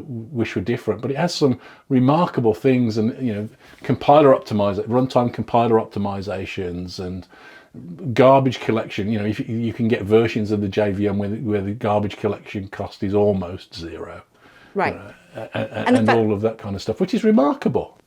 wish were different, but it has some remarkable things, and runtime compiler optimizations, and garbage collection. If you can get versions of the JVM where the garbage collection cost is almost zero, Right. And the and fact all of that kind of stuff, which is remarkable.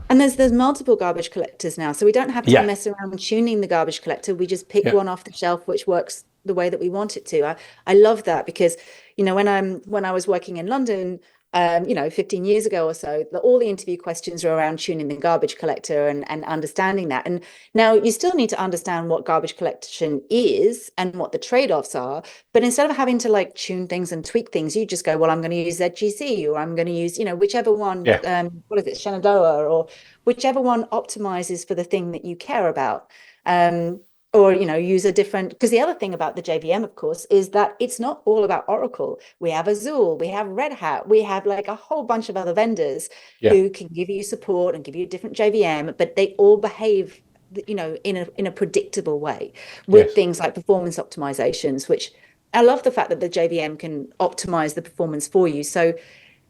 And there's multiple garbage collectors now, so we don't have to Yeah, mess around tuning the garbage collector. We just pick yeah, one off the shelf which works the way that we want it to. I love that because when I was working in London, 15 years ago or so, all the interview questions were around tuning the garbage collector and understanding that. And now you still need to understand what garbage collection is and what the trade-offs are. But instead of having to like tune things and tweak things, you just go, well, I'm going to use ZGC, or I'm going to use, whichever one, yeah, what is it, Shenandoah, or whichever one optimizes for the thing that you care about. Um, or use a different, because the other thing about the JVM, of course, is that it's not all about Oracle. We have Azure, we have Red Hat, we have like a whole bunch of other vendors Yeah. who can give you support and give you a different JVM, but they all behave in a predictable way with Yes. things like performance optimizations, which I love the fact that the JVM can optimize the performance for you. So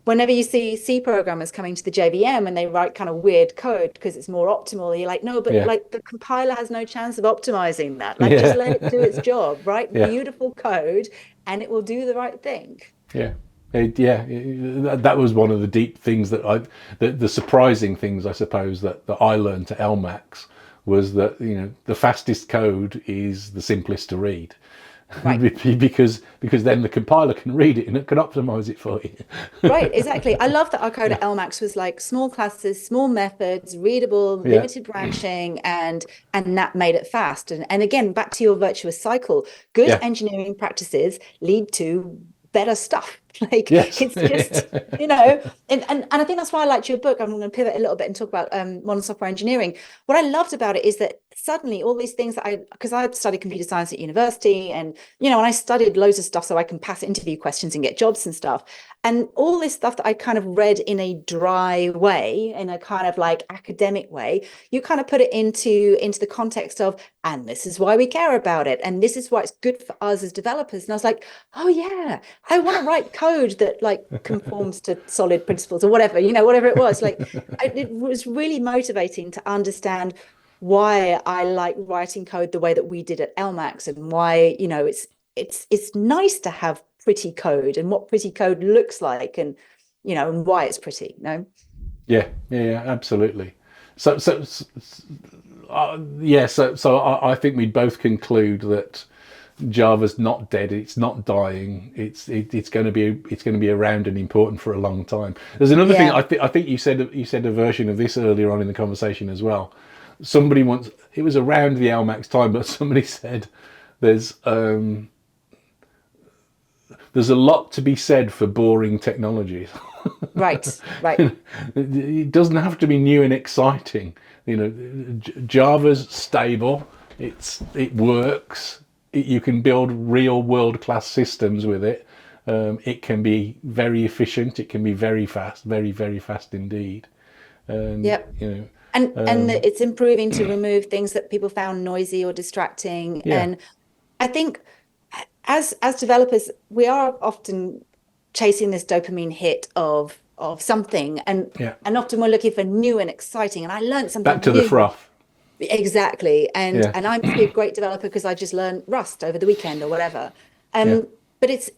whenever you see C programmers coming to the JVM and they write kind of weird code because it's more optimal, you're like, no, but Yeah. like the compiler has no chance of optimizing that. Like, just Yeah. let it do its job, right? Yeah. Beautiful code, and it will do the right thing. Yeah. That was one of the deep things the surprising things, I suppose, that I learned to LMAX was that, the fastest code is the simplest to read. Right. because then the compiler can read it and it can optimize it for you. Right, exactly. I love that our code at LMAX was like small classes, small methods, readable, Yeah. limited branching, and that made it fast. And again, back to your virtuous cycle, good Yeah. engineering practices lead to better stuff. Like, Yes. it's just, and I think that's why I liked your book. I'm going to pivot a little bit and talk about modern software engineering. What I loved about it is that suddenly all these things because I studied computer science at university, and and I studied loads of stuff so I can pass interview questions and get jobs and stuff. And all this stuff that I kind of read in a dry way, in a kind of like academic way, you kind of put it into the context of, and this is why we care about it, and this is why it's good for us as developers. And I was like, oh yeah, I want to write code that like conforms to solid principles or whatever, whatever it was. Like, it was really motivating to understand why I like writing code the way that we did at LMAX, and why it's nice to have pretty code, and what pretty code looks like, and why it's pretty. Yeah, absolutely. So I think we both conclude that Java's not dead. It's not dying. It's going to be around and important for a long time. There's another thing. I think you said a version of this earlier on in the conversation as well. Somebody once, it was around the LMAX time, but somebody said there's a lot to be said for boring technologies. Right. It doesn't have to be new and exciting. Java's stable. It works. You can build real world-class systems with it. It can be very efficient. It can be very fast, very, very fast indeed. Yep. And it's improving to remove things that people found noisy or distracting. Yeah. And I think as developers, we are often chasing this dopamine hit of something, and often we're looking for new and exciting. And I learned something Back to new. the froth. Exactly. And I'm a great developer because I just learned Rust over the weekend or whatever. But it's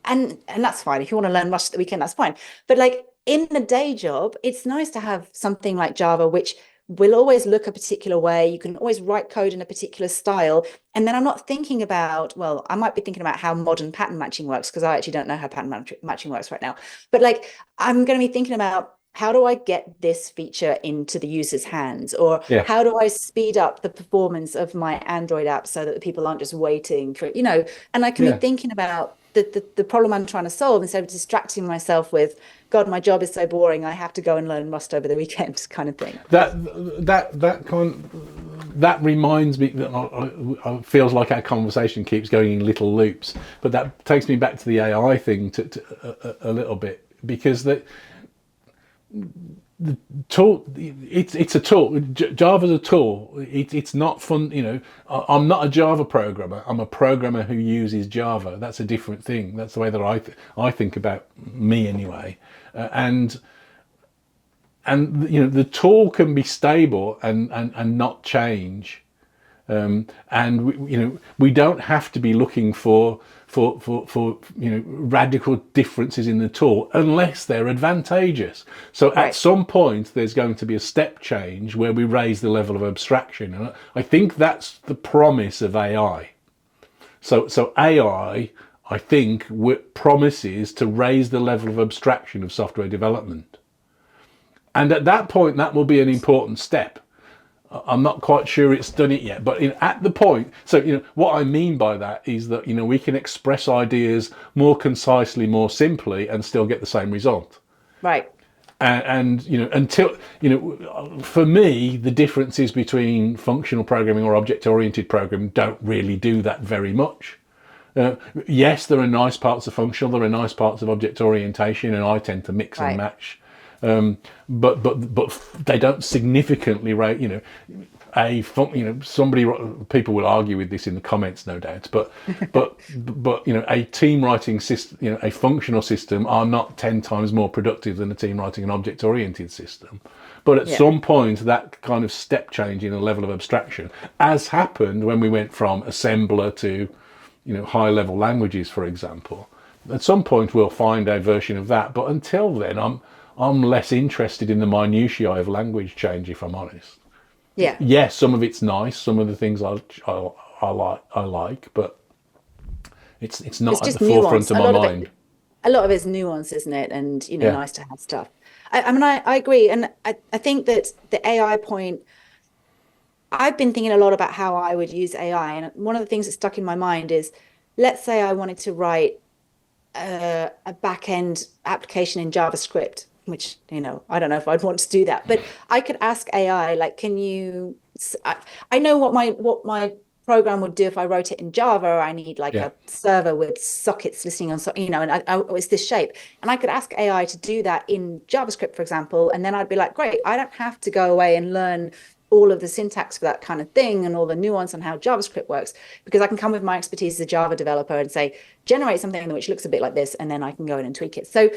and that's fine. If you want to learn Rust at the weekend, that's fine. But like in the day job, it's nice to have something like Java, which will always look a particular way. You can always write code in a particular style. And then I'm not thinking about, well, I might be thinking about how modern pattern matching works, because I actually don't know how pattern matching works right now. But like, I'm going to be thinking about, how do I get this feature into the user's hands? Or how do I speed up the performance of my Android app so that the people aren't just waiting for, and I can be thinking about the problem I'm trying to solve, instead of distracting myself with, God, my job is so boring, I have to go and learn Rust over the weekend, kind of thing. That reminds me that it feels like our conversation keeps going in little loops, but that takes me back to the AI thing a little bit, because the tool, it's a tool. Java's a tool. It's not fun. I'm not a Java programmer. I'm a programmer who uses Java. That's a different thing. That's the way that I think about me anyway. And the tool can be stable and not change. And we don't have to be looking for radical differences in the tool unless they're advantageous. So at some point there's going to be a step change where we raise the level of abstraction, and I think that's the promise of AI. So AI, I think, promises to raise the level of abstraction of software development, and at that point that will be an important step. I'm not quite sure it's done it yet, but at the point, so what I mean by that is that we can express ideas more concisely, more simply, and still get the same result. Right. and until for me, the differences between functional programming or object-oriented programming don't really do that very much. Yes, there are nice parts of functional, there are nice parts of object orientation, and I tend to mix and match. But they don't significantly rate. People will argue with this in the comments, no doubt. But a team writing system, a functional system, are not 10 times more productive than a team writing an object-oriented system. But at some point, that kind of step change in a level of abstraction, as happened when we went from assembler to high-level languages, for example. At some point, we'll find a version of that. But until then, I'm less interested in the minutiae of language change, if I'm honest. Yeah. Yes, some of it's nice. Some of the things I like, but it's not at the forefront of my mind. A lot of it's nuance, isn't it? And nice to have stuff. I agree, and I think that the AI point. I've been thinking a lot about how I would use AI, and one of the things that stuck in my mind is, let's say I wanted to write a back-end application in JavaScript, which, I don't know if I'd want to do that, but I could ask AI, like, I know what my program would do if I wrote it in Java. I need a server with sockets listening on, and it's this shape. And I could ask AI to do that in JavaScript, for example, and then I'd be like, great, I don't have to go away and learn all of the syntax for that kind of thing and all the nuance on how JavaScript works, because I can come with my expertise as a Java developer and say, generate something which looks a bit like this, and then I can go in and tweak it. So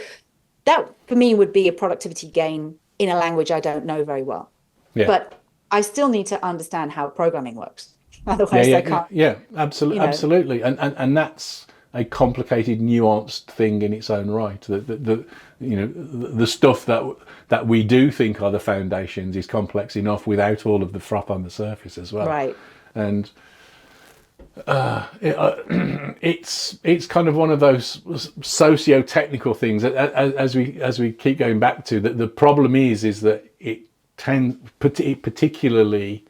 that, for me, would be a productivity gain in a language I don't know very well. Yeah. But I still need to understand how programming works. Otherwise, I can't. Yeah, absolutely. And that's a complicated, nuanced thing in its own right. The stuff that we do think are the foundations is complex enough without all of the froth on the surface as well. Right. And it's kind of one of those socio-technical things as we keep going back to, that the problem is that particularly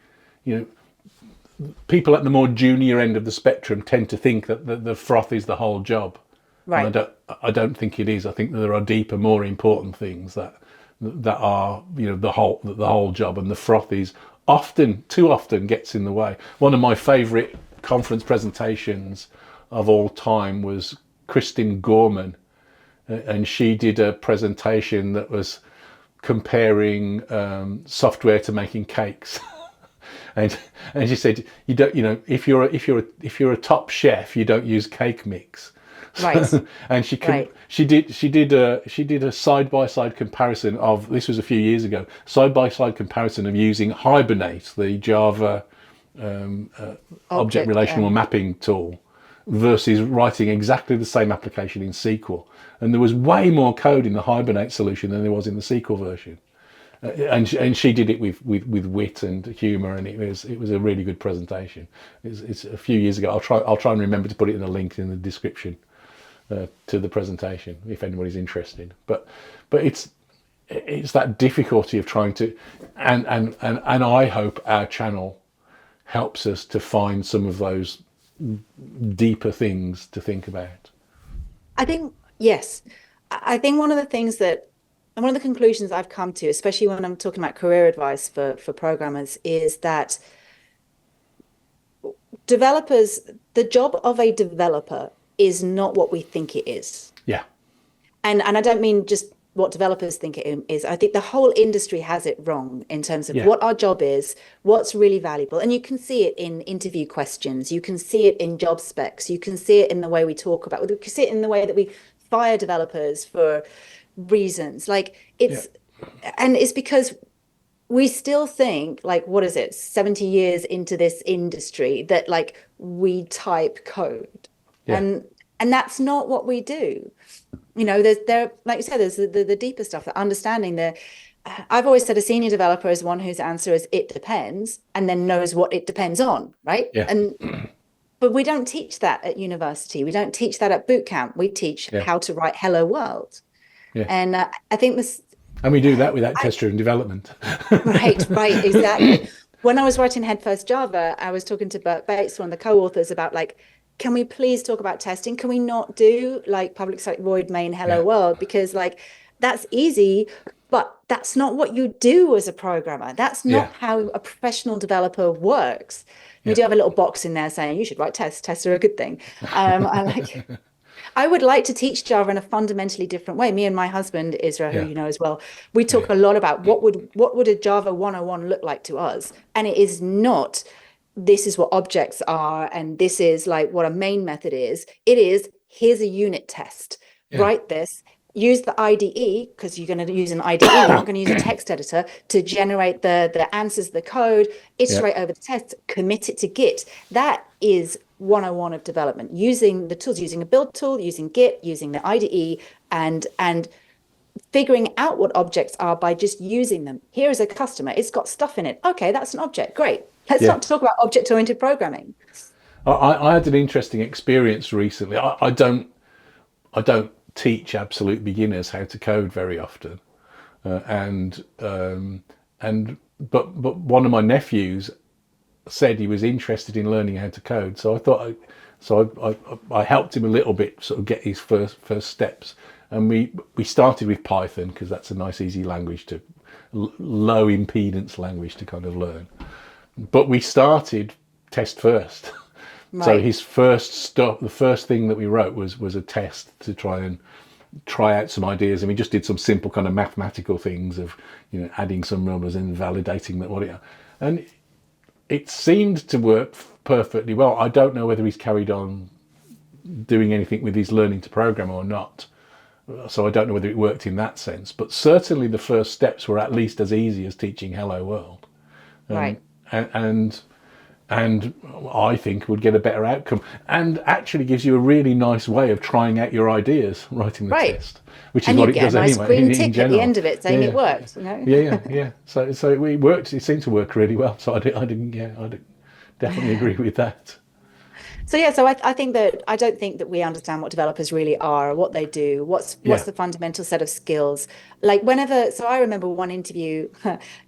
people at the more junior end of the spectrum tend to think that the froth is the whole job. Right. And I don't think it is. I think that there are deeper, more important things that are the whole job, and the froth is too often gets in the way. One of my favourite conference presentations of all time was Kristin Gorman, and she did a presentation that was comparing software to making cakes. And she said, you don't, if you're a top chef, you don't use cake mix. Right. And she did a side-by-side comparison of, this was a few years ago, side-by-side comparison of using Hibernate, the Java object relational mapping tool, versus writing exactly the same application in SQL. And there was way more code in the Hibernate solution than there was in the SQL version. And she did it with wit and humour, and it was a really good presentation. It's a few years ago. I'll try and remember to put it in a link in the description to the presentation if anybody's interested. But it's that difficulty of trying to, and I hope our channel helps us to find some of those deeper things to think about. I think, yes. I think one of the things that, and one of the conclusions I've come to, especially when I'm talking about career advice for programmers, is that developers, the job of a developer is not what we think it is. Yeah. And I don't mean just what developers think it is. I think the whole industry has it wrong in terms of what our job is, what's really valuable. And you can see it in interview questions. You can see it in job specs. You can see it in the way we talk about it. You can see it in the way that we fire developers for reasons. And it's because we still think, like, what is it, 70 years into this industry, that we type code. And that's not what we do. There, like you said, there's the deeper stuff, the understanding. I've always said a senior developer is one whose answer is "it depends," and then knows what it depends on, right? Yeah. But we don't teach that at university. We don't teach that at boot camp. We teach how to write "Hello World." Yeah. And I think this. And we do that without test-driven development. Right, exactly. When I was writing Headfirst Java, I was talking to Bert Bates, one of the co-authors, about can we please talk about testing? Can we not do public site void main hello world? Because that's easy But that's not what you do as a programmer. That's Yeah, not how a professional developer works. We yeah, do have a little box in there saying you should write tests. Tests are a good thing. I like. I would like to teach Java in a fundamentally different way. Me and my husband, Isra, who yeah, you know as well, we talk yeah, a lot about what would a Java 101 look like to us. And it is not this is what objects are and this is like what a main method is. It is here's a unit test. yeah, Write this. Use the IDE because you're going to use an IDE. You're not going to use a text editor to generate the answers, the code, yeah, iterate over the test, commit it to Git. That is 101 of development, using the tools, using a build tool, using Git, using the IDE, and figuring out what objects are by just using them. Here is a customer, it's got stuff in it. Okay, that's an object. Great. Let's yeah. not talk about object-oriented programming. I had an interesting experience recently. I don't teach absolute beginners how to code very often, and but one of my nephews said he was interested in learning how to code. So I thought, I helped him a little bit, sort of get his first steps, and we started with Python because that's a nice easy language to low impedance language to kind of learn. But we started test first. So Right. his first stuff, the first thing that we wrote was a test to try out some ideas, and we just did some simple kind of mathematical things of adding some numbers and validating that and it seemed to work perfectly well. I don't know whether he's carried on doing anything with his learning to program or not. So I don't know whether it worked in that sense, but certainly the first steps were at least as easy as teaching Hello World, Right. and and I think would get a better outcome, and actually gives you a really nice way of trying out your ideas writing the Right. test, which is And you what it get a does nice anyway green in tick at the general. end of it saying it Yeah, worked, yeah. So it worked. It seemed to work really well. So I didn't. Yeah, definitely agree with that. So yeah, so I think that I don't think that we understand what developers really are, what they do, what's Yeah, the fundamental set of skills. Like whenever, so I remember one interview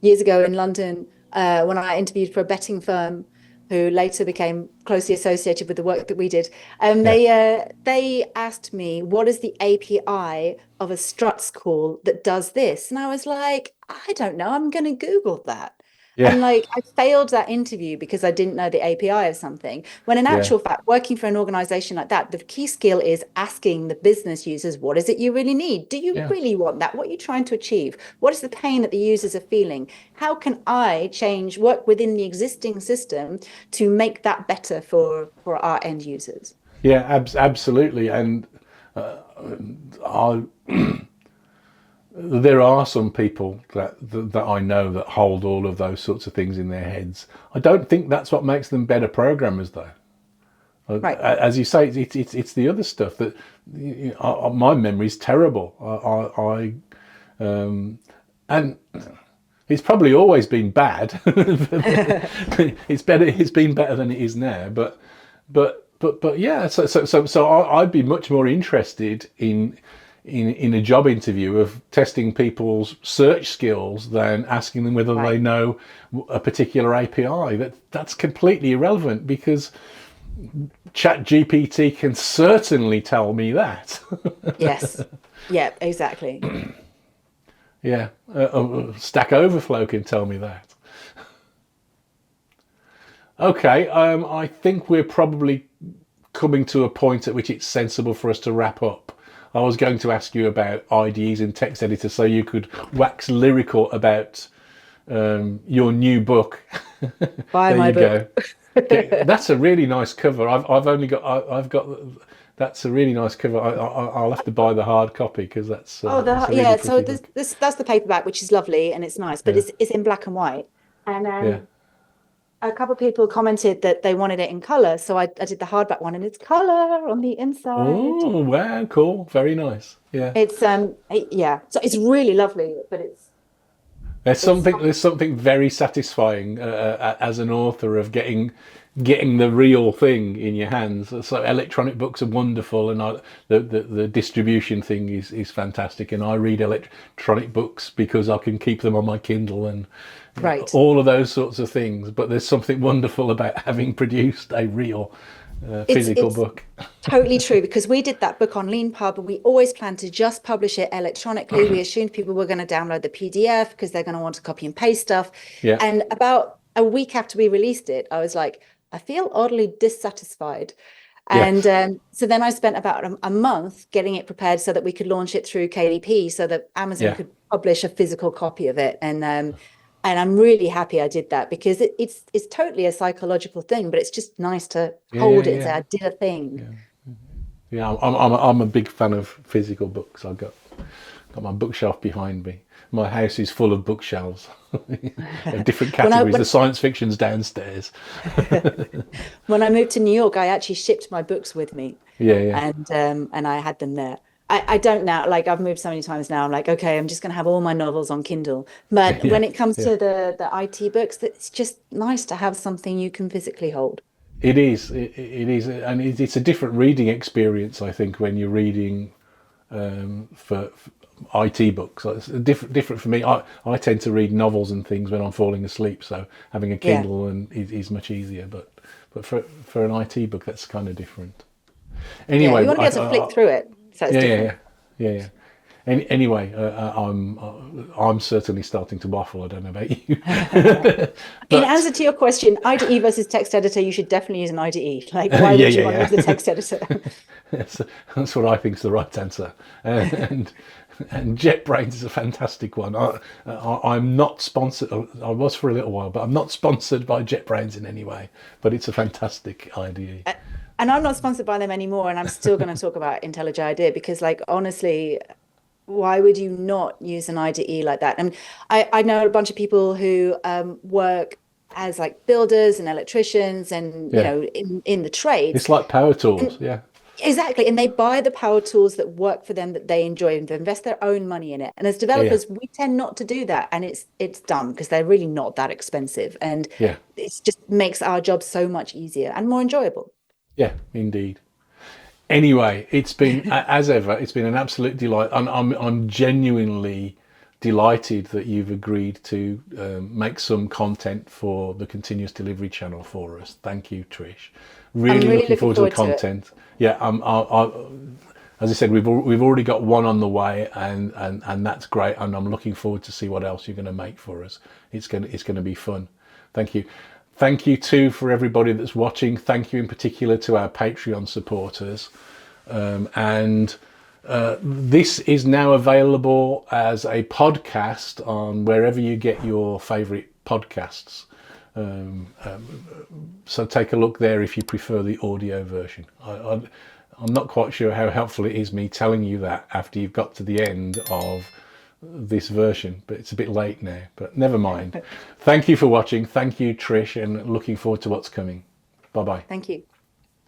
years ago in London when I interviewed for a betting firm who later became closely associated with the work that we did. yeah, They asked me, what is the API of a struts call that does this? And I was like, I don't know, I'm going to Google that. yeah, And like I failed that interview because I didn't know the API of something. When in yeah, actual fact, working for an organization like that, the key skill is asking the business users, what is it you really need? Do you yeah, really want that? What are you trying to achieve? What is the pain that the users are feeling? How can I work within the existing system to make that better for our end users? yeah. Absolutely. And I there are some people that I know that hold all of those sorts of things in their heads. I don't think that's what makes them better programmers, though. Right. As you say, it's the other stuff that my memory's terrible. And it's probably always been bad. It's been better than it is now. But yeah. So I'd be much more interested in a job interview of testing people's search skills than asking them whether they Right. know a particular API. That's completely irrelevant because Chat GPT can certainly tell me that. Yes. Yeah, exactly. Yeah, Stack Overflow can tell me that. Okay, I think we're probably coming to a point at which it's sensible for us to wrap up. I was going to ask you about IDEs and text editors so you could wax lyrical about your new book. Buy There my you book. go. That's a really nice cover. I've only got I've got that's a really nice cover. I'll have to buy the hard copy because Oh, that's a really yeah. So pretty this book. this that's the paperback, which is lovely and it's nice, but Yeah, it's in black and white. And yeah. a couple of people commented that they wanted it in color, so I did the hardback one, and it's color on the inside. Oh wow, cool, very nice. Yeah. It's yeah, so it's really lovely, but it's There's something very satisfying as an author of getting the real thing in your hands. So electronic books are wonderful, and the distribution thing is fantastic. And I read electronic books because I can keep them on my Kindle, and Right. all of those sorts of things. But there's something wonderful about having produced a real physical It's book. totally true, because we did that book on LeanPub, and we always planned to just publish it electronically. We assumed people were going to download the PDF because they're going to want to copy and paste stuff. Yeah, And about a week after we released it, I was like, I feel oddly dissatisfied. yeah, And so then I spent about a month getting it prepared so that we could launch it through KDP, so that Amazon yeah, could publish a physical copy of it. And I'm really happy I did that, because it's totally a psychological thing, but it's just nice to yeah, yeah, hold it and say, yeah. I did a thing. Yeah, I'm a big fan of physical books. I've got my bookshelf behind me. My house is full of bookshelves, different categories. The science fiction's downstairs. When I moved to New York, I actually shipped my books with me, Yeah, yeah, and I had them there. I don't now, like I've moved so many times now. I'm like, okay, I'm just going to have all my novels on Kindle. But yeah, when it comes yeah. to the IT books, it's just nice to have something you can physically hold. It is. It is, and it's a different reading experience. I think when you're reading for IT books, it's different for me. I tend to read novels and things when I'm falling asleep, so having a Yeah, Kindle is much easier. But for an IT book, that's kind of different. yeah. Anyway, You want to be able to flick through it, so it's yeah, yeah, different. yeah, yeah, yeah. Anyway, I'm certainly starting to waffle. I don't know about you, In but answer to your question, IDE versus text editor, you should definitely use an IDE. Like, why yeah, would you want to yeah, use the yeah. text editor? That's what I think is the right answer. And JetBrains is a fantastic one. I'm not sponsored. I was for a little while, but I'm not sponsored by JetBrains in any way. But it's a fantastic idea. And I'm not sponsored by them anymore, and I'm still going to talk about IntelliJ IDEA, because, like, honestly, why would you not use an IDE like that? And I know a bunch of people who work as like builders and electricians, and Yeah, in the trades. it's like power And tools. Yeah, exactly, and they buy the power tools that work for them, that they enjoy, and they invest their own money in it. And as yeah, yeah, developers, we tend not to do that, and it's dumb, because they're really not that expensive, and yeah, it just makes our job so much easier and more enjoyable. yeah. Indeed. Anyway, it's been as ever. It's been an absolute delight. I'm genuinely delighted that you've agreed to make some content for the continuous delivery channel for us. Thank you, Trish. I'm Really really looking looking forward to the forward to it. content. Yeah, as I said, we've already got one on the way, and that's great. And I'm looking forward to see what else you're going to make for us. It's going to be fun. Thank you. Thank you too for everybody that's watching. Thank you in particular to our Patreon supporters. And this is now available as a podcast on wherever you get your favourite podcasts. So take a look there if you prefer the audio version. I'm not quite sure how helpful it is me telling you that after you've got to the end of this version, but it's a bit late now, but never mind. Thank you for watching. Thank you, Trish, and looking forward to what's coming. Bye bye. Thank you.